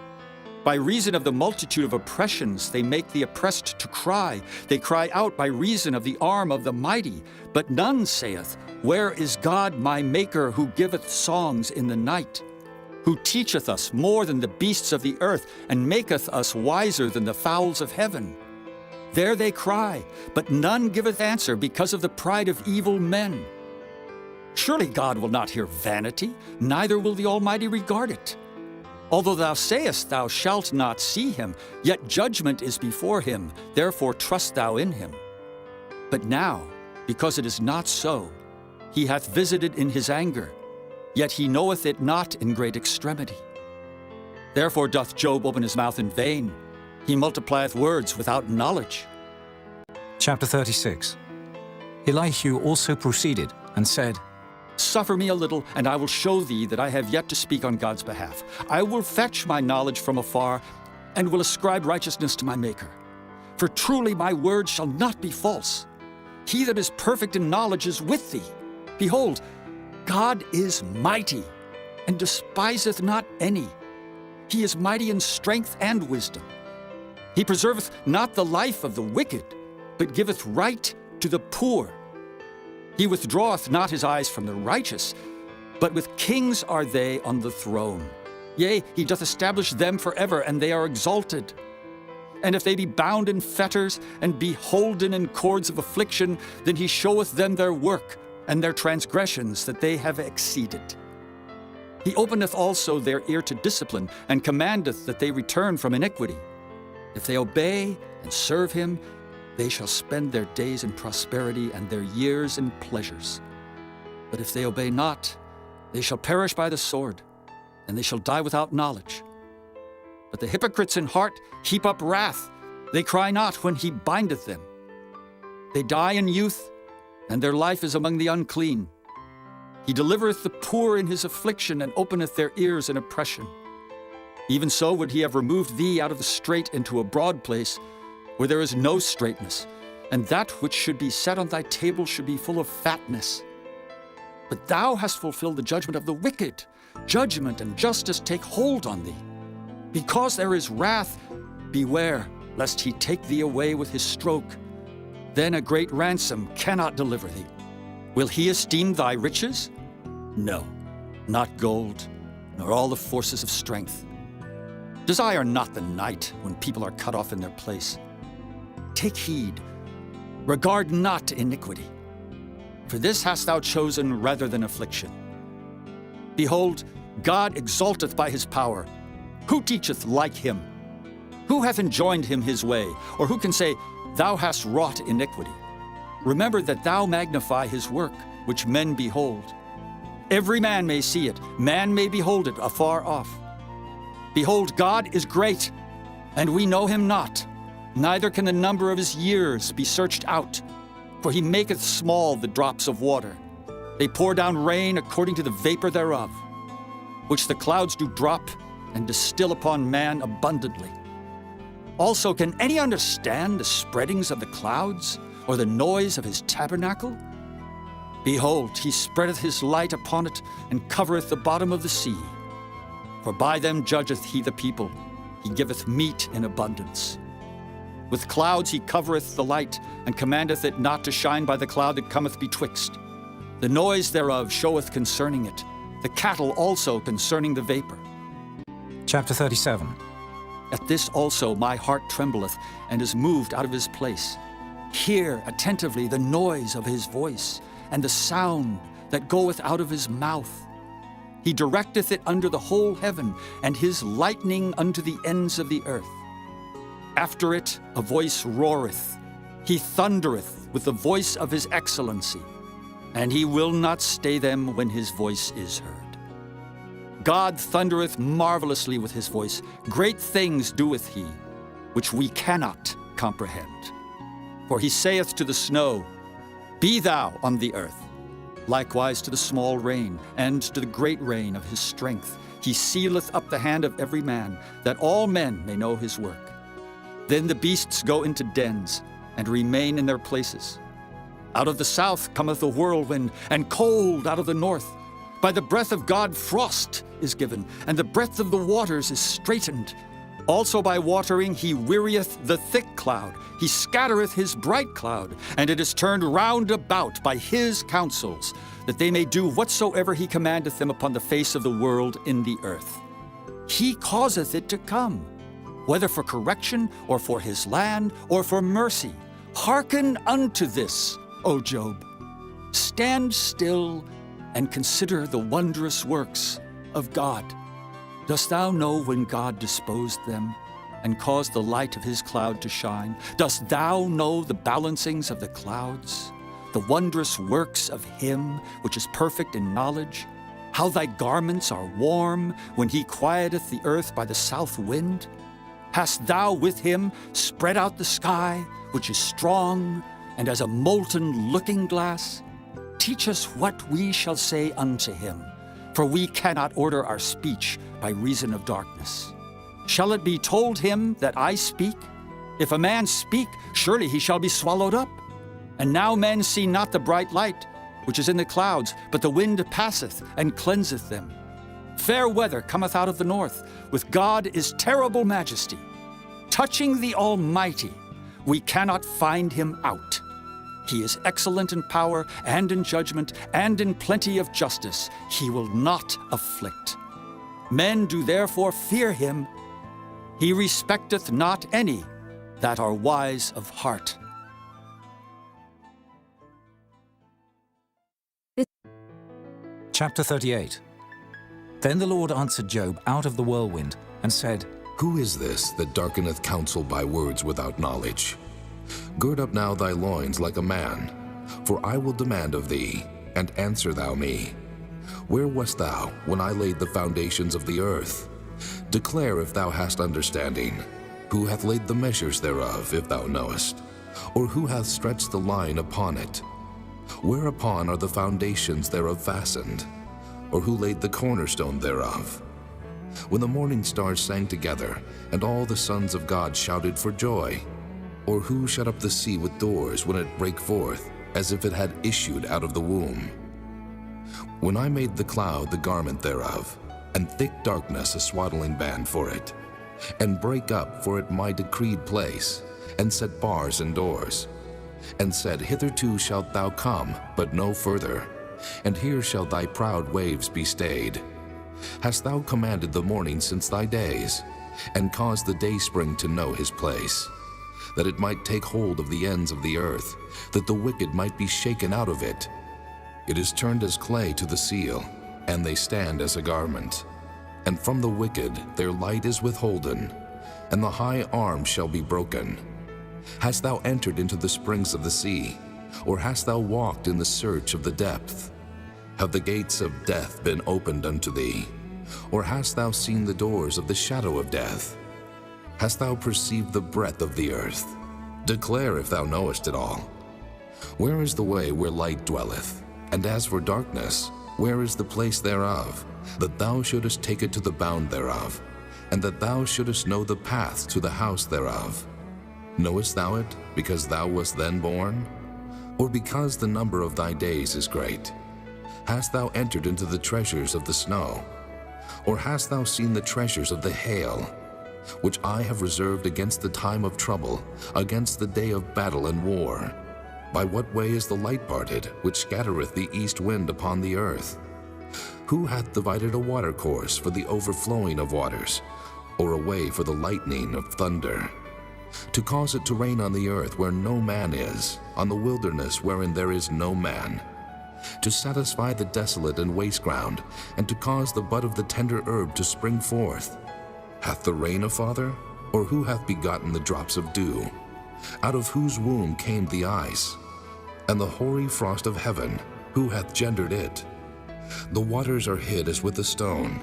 By reason of the multitude of oppressions they make the oppressed to cry. They cry out by reason of the arm of the mighty. But none saith, Where is God my Maker, who giveth songs in the night? Who teacheth us more than the beasts of the earth, and maketh us wiser than the fowls of heaven? There they cry, but none giveth answer because of the pride of evil men. Surely God will not hear vanity, neither will the Almighty regard it. Although thou sayest thou shalt not see him, yet judgment is before him, therefore trust thou in him. But now, because it is not so, he hath visited in his anger, yet he knoweth it not in great extremity. Therefore doth Job open his mouth in vain, he multiplieth words without knowledge. Chapter 36. Elihu also proceeded, and said, Suffer me a little, and I will show thee that I have yet to speak on God's behalf. I will fetch my knowledge from afar, and will ascribe righteousness to my Maker. For truly my word shall not be false. He that is perfect in knowledge is with thee. Behold, God is mighty, and despiseth not any. He is mighty in strength and wisdom. He preserveth not the life of the wicked, but giveth right to the poor. He withdraweth not his eyes from the righteous, but with kings are they on the throne. Yea, he doth establish them forever, and they are exalted. And if they be bound in fetters, and be holden in cords of affliction, then he showeth them their work, and their transgressions that they have exceeded. He openeth also their ear to discipline, and commandeth that they return from iniquity. If they obey and serve him, they shall spend their days in prosperity, and their years in pleasures. But if they obey not, they shall perish by the sword, and they shall die without knowledge. But the hypocrites in heart heap up wrath. They cry not when he bindeth them. They die in youth, and their life is among the unclean. He delivereth the poor in his affliction, and openeth their ears in oppression. Even so would he have removed thee out of the strait into a broad place, where there is no straightness, and that which should be set on thy table should be full of fatness. But thou hast fulfilled the judgment of the wicked. Judgment and justice take hold on thee. Because there is wrath, beware, lest he take thee away with his stroke. Then a great ransom cannot deliver thee. Will he esteem thy riches? No, not gold, nor all the forces of strength. Desire not the night when people are cut off in their place. Take heed, regard not iniquity, for this hast thou chosen rather than affliction. Behold, God exalteth by his power. Who teacheth like him? Who hath enjoined him his way? Or who can say, Thou hast wrought iniquity? Remember that thou magnify his work, which men behold. Every man may see it, man may behold it afar off. Behold, God is great, and we know him not, neither can the number of his years be searched out. For he maketh small the drops of water. They pour down rain according to the vapor thereof, which the clouds do drop and distill upon man abundantly. Also, can any understand the spreadings of the clouds, or the noise of his tabernacle? Behold, he spreadeth his light upon it, and covereth the bottom of the sea. For by them judgeth he the people, he giveth meat in abundance. With clouds he covereth the light, and commandeth it not to shine by the cloud that cometh betwixt. The noise thereof showeth concerning it, the cattle also concerning the vapor. Chapter 37. At this also my heart trembleth, and is moved out of his place. Hear attentively the noise of his voice, and the sound that goeth out of his mouth. He directeth it under the whole heaven, and his lightning unto the ends of the earth. After it a voice roareth. He thundereth with the voice of his excellency, and he will not stay them when his voice is heard. God thundereth marvelously with his voice. Great things doeth he, which we cannot comprehend. For he saith to the snow, Be thou on the earth. Likewise to the small rain, and to the great rain of his strength. He sealeth up the hand of every man, that all men may know his work. Then the beasts go into dens, and remain in their places. Out of the south cometh a whirlwind, and cold out of the north. By the breath of God frost is given, and the breadth of the waters is straitened. Also by watering he wearieth the thick cloud. He scattereth his bright cloud, and it is turned round about by his counsels, that they may do whatsoever he commandeth them upon the face of the world in the earth. He causeth it to come, whether for correction, or for his land, or for mercy. Hearken unto this, O Job. Stand still and consider the wondrous works of God. Dost thou know when God disposed them, and caused the light of his cloud to shine? Dost thou know the balancings of the clouds, the wondrous works of him which is perfect in knowledge? How thy garments are warm when he quieteth the earth by the south wind? Hast thou with him spread out the sky, which is strong, and as a molten looking-glass? Teach us what we shall say unto him, for we cannot order our speech by reason of darkness. Shall it be told him that I speak? If a man speak, surely he shall be swallowed up. And now men see not the bright light, which is in the clouds, but the wind passeth and cleanseth them. Fair weather cometh out of the north. With God is terrible majesty. Touching the Almighty, we cannot find him out. He is excellent in power and in judgment and in plenty of justice. He will not afflict. Men do therefore fear him. He respecteth not any that are wise of heart. Chapter 38. Then the Lord answered Job out of the whirlwind, and said, Who is this that darkeneth counsel by words without knowledge? Gird up now thy loins like a man, for I will demand of thee, and answer thou me. Where wast thou when I laid the foundations of the earth? Declare if thou hast understanding. Who hath laid the measures thereof, if thou knowest? Or who hath stretched the line upon it? Whereupon are the foundations thereof fastened? Or who laid the cornerstone thereof? When the morning stars sang together, and all the sons of God shouted for joy? Or who shut up the sea with doors when it brake forth, as if it had issued out of the womb? When I made the cloud the garment thereof, and thick darkness a swaddling band for it, and brake up for it my decreed place, and set bars and doors, and said, Hitherto shalt thou come, but no further, and here shall thy proud waves be stayed. Hast thou commanded the morning since thy days, and caused the dayspring to know his place, that it might take hold of the ends of the earth, that the wicked might be shaken out of it? It is turned as clay to the seal, and they stand as a garment. And from the wicked their light is withholden, and the high arm shall be broken. Hast thou entered into the springs of the sea, or hast thou walked in the search of the depth? Have the gates of death been opened unto thee? Or hast thou seen the doors of the shadow of death? Hast thou perceived the breadth of the earth? Declare if thou knowest it all. Where is the way where light dwelleth? And as for darkness, where is the place thereof? That thou shouldest take it to the bound thereof, and that thou shouldest know the path to the house thereof. Knowest thou it, because thou wast then born? Or because the number of thy days is great? Hast thou entered into the treasures of the snow? Or hast thou seen the treasures of the hail, which I have reserved against the time of trouble, against the day of battle and war? By what way is the light parted, which scattereth the east wind upon the earth? Who hath divided a watercourse for the overflowing of waters, or a way for the lightning of thunder? To cause it to rain on the earth where no man is, on the wilderness wherein there is no man, to satisfy the desolate and waste ground, and to cause the bud of the tender herb to spring forth. Hath the rain a father? Or who hath begotten the drops of dew? Out of whose womb came the ice? And the hoary frost of heaven, who hath gendered it? The waters are hid as with a stone,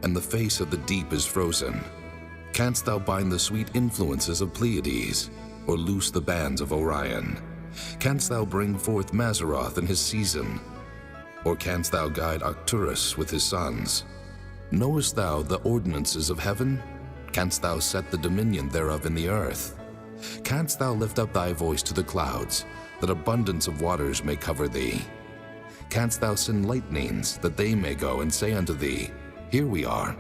and the face of the deep is frozen. Canst thou bind the sweet influences of Pleiades, or loose the bands of Orion? Canst thou bring forth Mazzaroth in his season? Or canst thou guide Arcturus with his sons? Knowest thou the ordinances of heaven? Canst thou set the dominion thereof in the earth? Canst thou lift up thy voice to the clouds, that abundance of waters may cover thee? Canst thou send lightnings, that they may go and say unto thee, Here we are?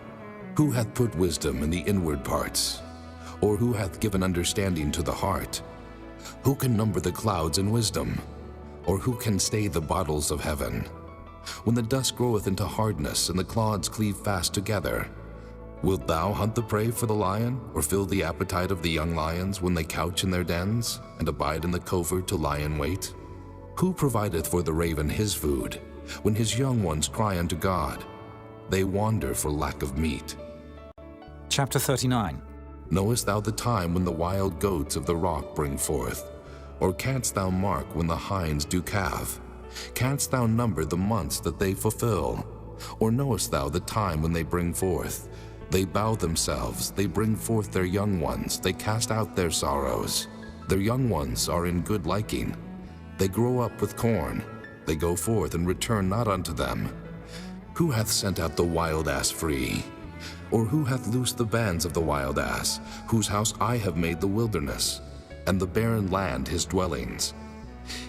Who hath put wisdom in the inward parts? Or who hath given understanding to the heart? Who can number the clouds in wisdom? Or who can stay the bottles of heaven? When the dust groweth into hardness, and the clods cleave fast together, wilt thou hunt the prey for the lion, or fill the appetite of the young lions when they couch in their dens, and abide in the covert to lie in wait? Who provideth for the raven his food, when his young ones cry unto God? They wander for lack of meat. Chapter 39. Knowest thou the time when the wild goats of the rock bring forth? Or canst thou mark when the hinds do calve? Canst thou number the months that they fulfill? Or knowest thou the time when they bring forth? They bow themselves, they bring forth their young ones, they cast out their sorrows. Their young ones are in good liking. They grow up with corn. They go forth and return not unto them. Who hath sent out the wild ass free? Or who hath loosed the bands of the wild ass, whose house I have made the wilderness, and the barren land his dwellings?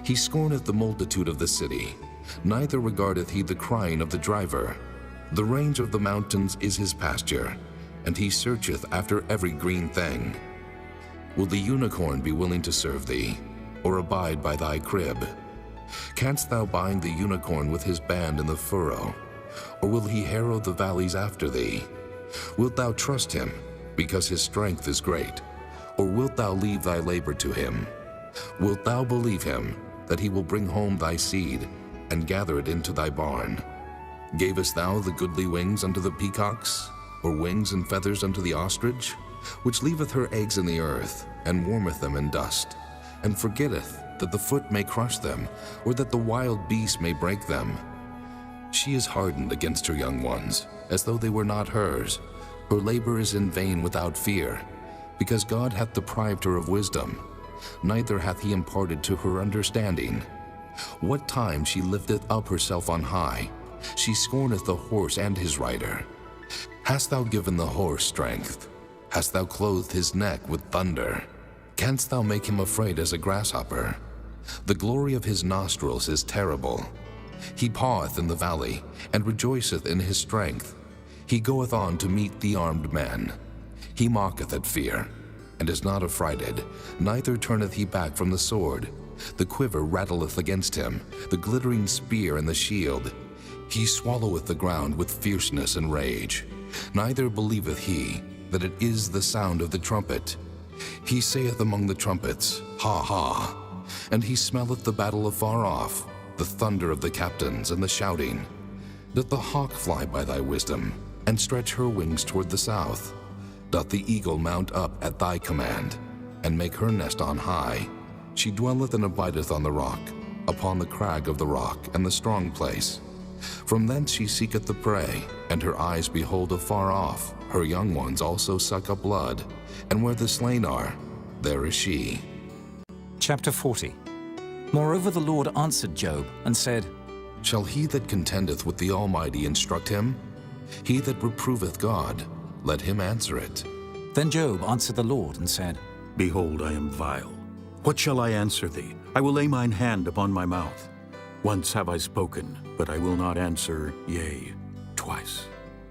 He scorneth the multitude of the city, neither regardeth he the crying of the driver. The range of the mountains is his pasture, and he searcheth after every green thing. Will the unicorn be willing to serve thee, or abide by thy crib? Canst thou bind the unicorn with his band in the furrow, or will he harrow the valleys after thee? Wilt thou trust him, because his strength is great, or wilt thou leave thy labor to him? Wilt thou believe him, that he will bring home thy seed, and gather it into thy barn? Gavest thou the goodly wings unto the peacocks, or wings and feathers unto the ostrich, which leaveth her eggs in the earth, and warmeth them in dust, and forgetteth that the foot may crush them, or that the wild beast may break them? She is hardened against her young ones, as though they were not hers. Her labor is in vain without fear, because God hath deprived her of wisdom, neither hath he imparted to her understanding. What time she lifteth up herself on high, she scorneth the horse and his rider. Hast thou given the horse strength? Hast thou clothed his neck with thunder? Canst thou make him afraid as a grasshopper? The glory of his nostrils is terrible. He paweth in the valley, and rejoiceth in his strength. He goeth on to meet the armed men. He mocketh at fear, and is not affrighted, neither turneth he back from the sword. The quiver rattleth against him, the glittering spear and the shield. He swalloweth the ground with fierceness and rage. Neither believeth he that it is the sound of the trumpet. He saith among the trumpets, Ha ha! And he smelleth the battle afar off, the thunder of the captains and the shouting. Doth the hawk fly by thy wisdom, and stretch her wings toward the south? Doth the eagle mount up at thy command, and make her nest on high? She dwelleth and abideth on the rock, upon the crag of the rock and the strong place. From thence she seeketh the prey, and her eyes behold afar off. Her young ones also suck up blood, and where the slain are, there is she. Chapter 40. Moreover the Lord answered Job and said, Shall he that contendeth with the Almighty instruct him? He that reproveth God, let him answer it. Then Job answered the Lord and said, Behold, I am vile. What shall I answer thee? I will lay mine hand upon my mouth. Once have I spoken, but I will not answer, yea, twice.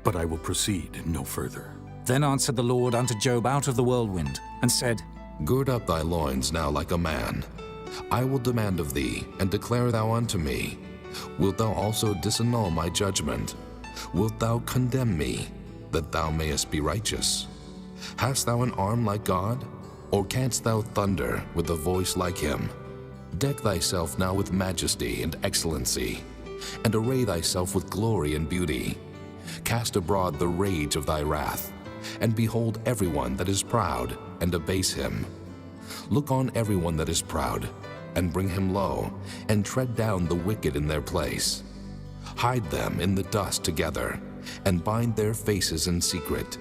But I will proceed no further. Then answered the Lord unto Job out of the whirlwind, and said, Gird up thy loins now like a man. I will demand of thee, and declare thou unto me. Wilt thou also disannul my judgment? Wilt thou condemn me, that thou mayest be righteous? Hast thou an arm like God? Or canst thou thunder with a voice like him? Deck thyself now with majesty and excellency, and array thyself with glory and beauty. Cast abroad the rage of thy wrath, and behold everyone that is proud, and abase him. Look on everyone that is proud, and bring him low, and tread down the wicked in their place. Hide them in the dust together, and bind their faces in secret.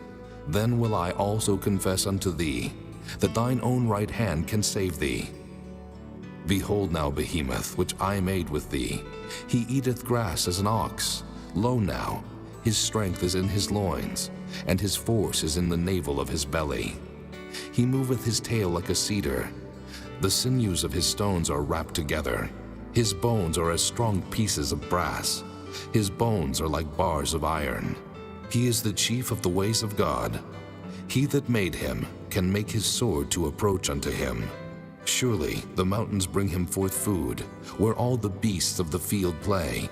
Then will I also confess unto thee, that thine own right hand can save thee. Behold now Behemoth, which I made with thee. He eateth grass as an ox. Lo now, his strength is in his loins, and his force is in the navel of his belly. He moveth his tail like a cedar. The sinews of his stones are wrapped together. His bones are as strong pieces of brass. His bones are like bars of iron. He is the chief of the ways of God. He that made him can make his sword to approach unto him. Surely the mountains bring him forth food, where all the beasts of the field play.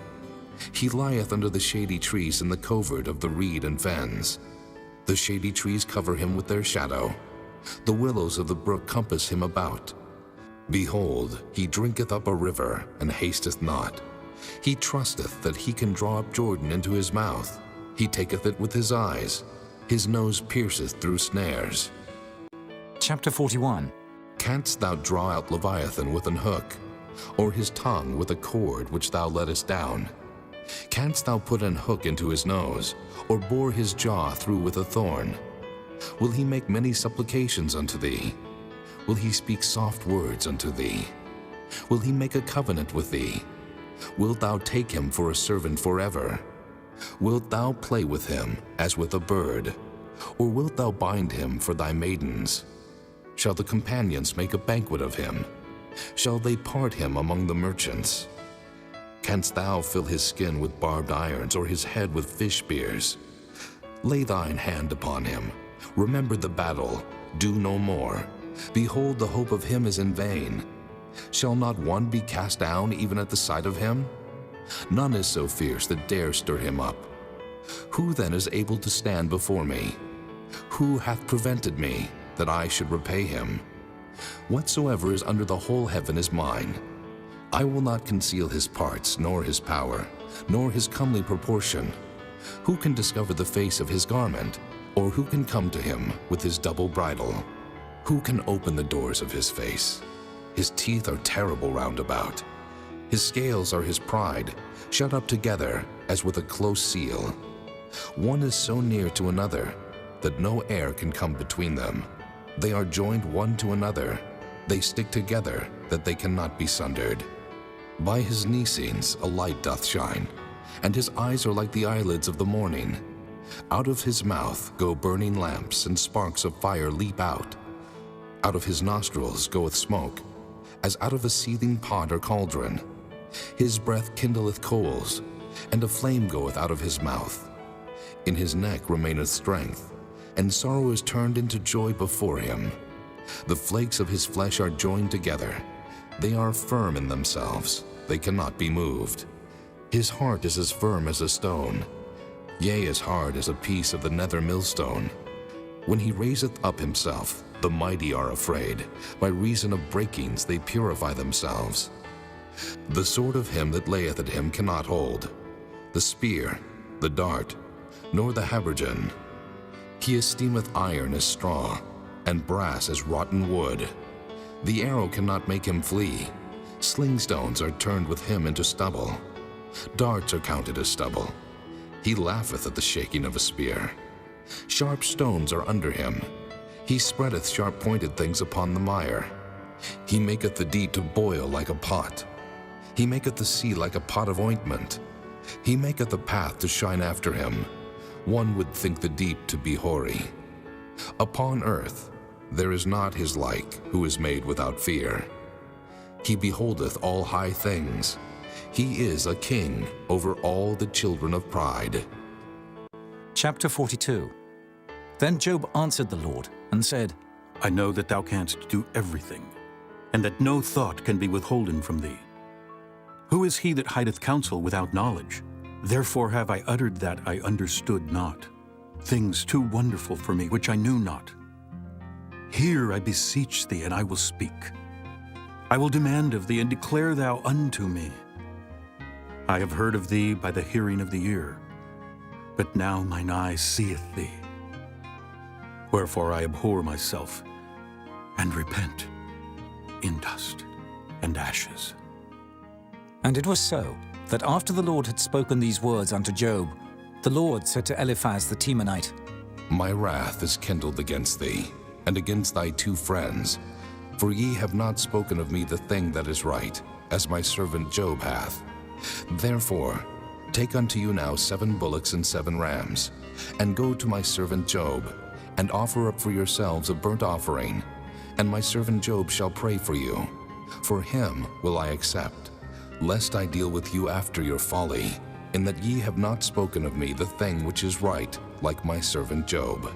He lieth under the shady trees in the covert of the reed and fens. The shady trees cover him with their shadow. The willows of the brook compass him about. Behold, he drinketh up a river, and hasteth not. He trusteth that he can draw up Jordan into his mouth. He taketh it with his eyes. His nose pierceth through snares. Chapter 41. Canst thou draw out Leviathan with an hook, or his tongue with a cord which thou lettest down? Canst thou put an hook into his nose, or bore his jaw through with a thorn? Will he make many supplications unto thee? Will he speak soft words unto thee? Will he make a covenant with thee? Wilt thou take him for a servant forever? Wilt thou play with him as with a bird? Or wilt thou bind him for thy maidens? Shall the companions make a banquet of him? Shall they part him among the merchants? Canst thou fill his skin with barbed irons, or his head with fish spears? Lay thine hand upon him. Remember the battle. Do no more. Behold, the hope of him is in vain. Shall not one be cast down even at the sight of him? None is so fierce that dare stir him up. Who then is able to stand before me? Who hath prevented me, that I should repay him? Whatsoever is under the whole heaven is mine. I will not conceal his parts, nor his power, nor his comely proportion. Who can discover the face of his garment? Or who can come to him with his double bridle? Who can open the doors of his face? His teeth are terrible round about. His scales are his pride, shut up together as with a close seal. One is so near to another that no air can come between them. They are joined one to another. They stick together that they cannot be sundered. By his Nicenes a light doth shine, and his eyes are like the eyelids of the morning. Out of his mouth go burning lamps, and sparks of fire leap out. Out of his nostrils goeth smoke, as out of a seething pot or cauldron. His breath kindleth coals, and a flame goeth out of his mouth. In his neck remaineth strength, and sorrow is turned into joy before him. The flakes of his flesh are joined together. They are firm in themselves. They cannot be moved. His heart is as firm as a stone, yea, as hard as a piece of the nether millstone. When he raiseth up himself, the mighty are afraid. By reason of breakings they purify themselves. The sword of him that layeth at him cannot hold, the spear, the dart, nor the habergeon. He esteemeth iron as straw, and brass as rotten wood. The arrow cannot make him flee. Sling stones are turned with him into stubble. Darts are counted as stubble. He laugheth at the shaking of a spear. Sharp stones are under him. He spreadeth sharp-pointed things upon the mire. He maketh the deep to boil like a pot. He maketh the sea like a pot of ointment. He maketh the path to shine after him. One would think the deep to be hoary. Upon earth there is not his like, who is made without fear. He beholdeth all high things. He is a king over all the children of pride. Chapter 42. Then Job answered the Lord and said, I know that thou canst do everything, and that no thought can be withholden from thee. Who is he that hideth counsel without knowledge? Therefore have I uttered that I understood not, things too wonderful for me which I knew not. Hear, I beseech thee, and I will speak. I will demand of thee, and declare thou unto me. I have heard of thee by the hearing of the ear, but now mine eye seeth thee. Wherefore I abhor myself, and repent in dust and ashes. And it was so, that after the Lord had spoken these words unto Job, the Lord said to Eliphaz the Temanite, My wrath is kindled against thee, and against thy 2 friends, for ye have not spoken of me the thing that is right, as my servant Job hath. Therefore, take unto you now 7 bullocks and 7 rams, and go to my servant Job, and offer up for yourselves a burnt offering, and my servant Job shall pray for you. For him will I accept, lest I deal with you after your folly, in that ye have not spoken of me the thing which is right, like my servant Job.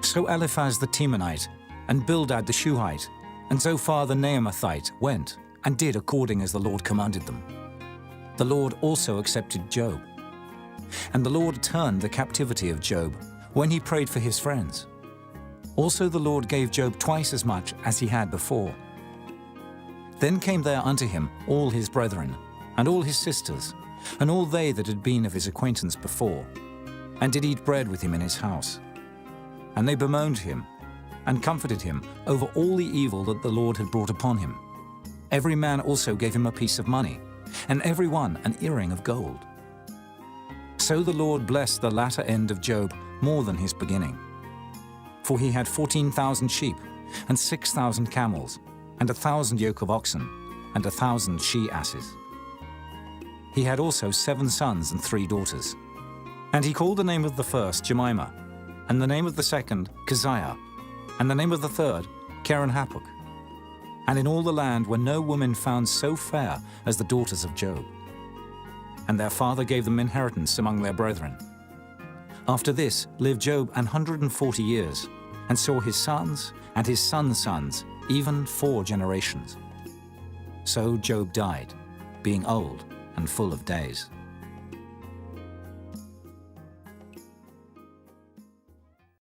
So Eliphaz the Temanite, and Bildad the Shuhite, and Zophar the Naamathite went, and did according as the Lord commanded them. The Lord also accepted Job. And the Lord turned the captivity of Job, when he prayed for his friends. Also the Lord gave Job twice as much as he had before. Then came there unto him all his brethren, and all his sisters, and all they that had been of his acquaintance before, and did eat bread with him in his house. And they bemoaned him, and comforted him over all the evil that the Lord had brought upon him. Every man also gave him a piece of money, and every one an earring of gold. So the Lord blessed the latter end of Job more than his beginning. For he had 14,000 sheep, and 6,000 camels, and 1,000 yoke of oxen, and 1,000 she-asses. He had also 7 sons and 3 daughters. And he called the name of the first Jemimah, and the name of the second Keziah, and the name of the third Keren-Happuch. And in all the land were no women found so fair as the daughters of Job. And their father gave them inheritance among their brethren. After this lived Job 140 years, and saw his sons and his sons' sons, even 4 generations. So Job died, being old and full of days.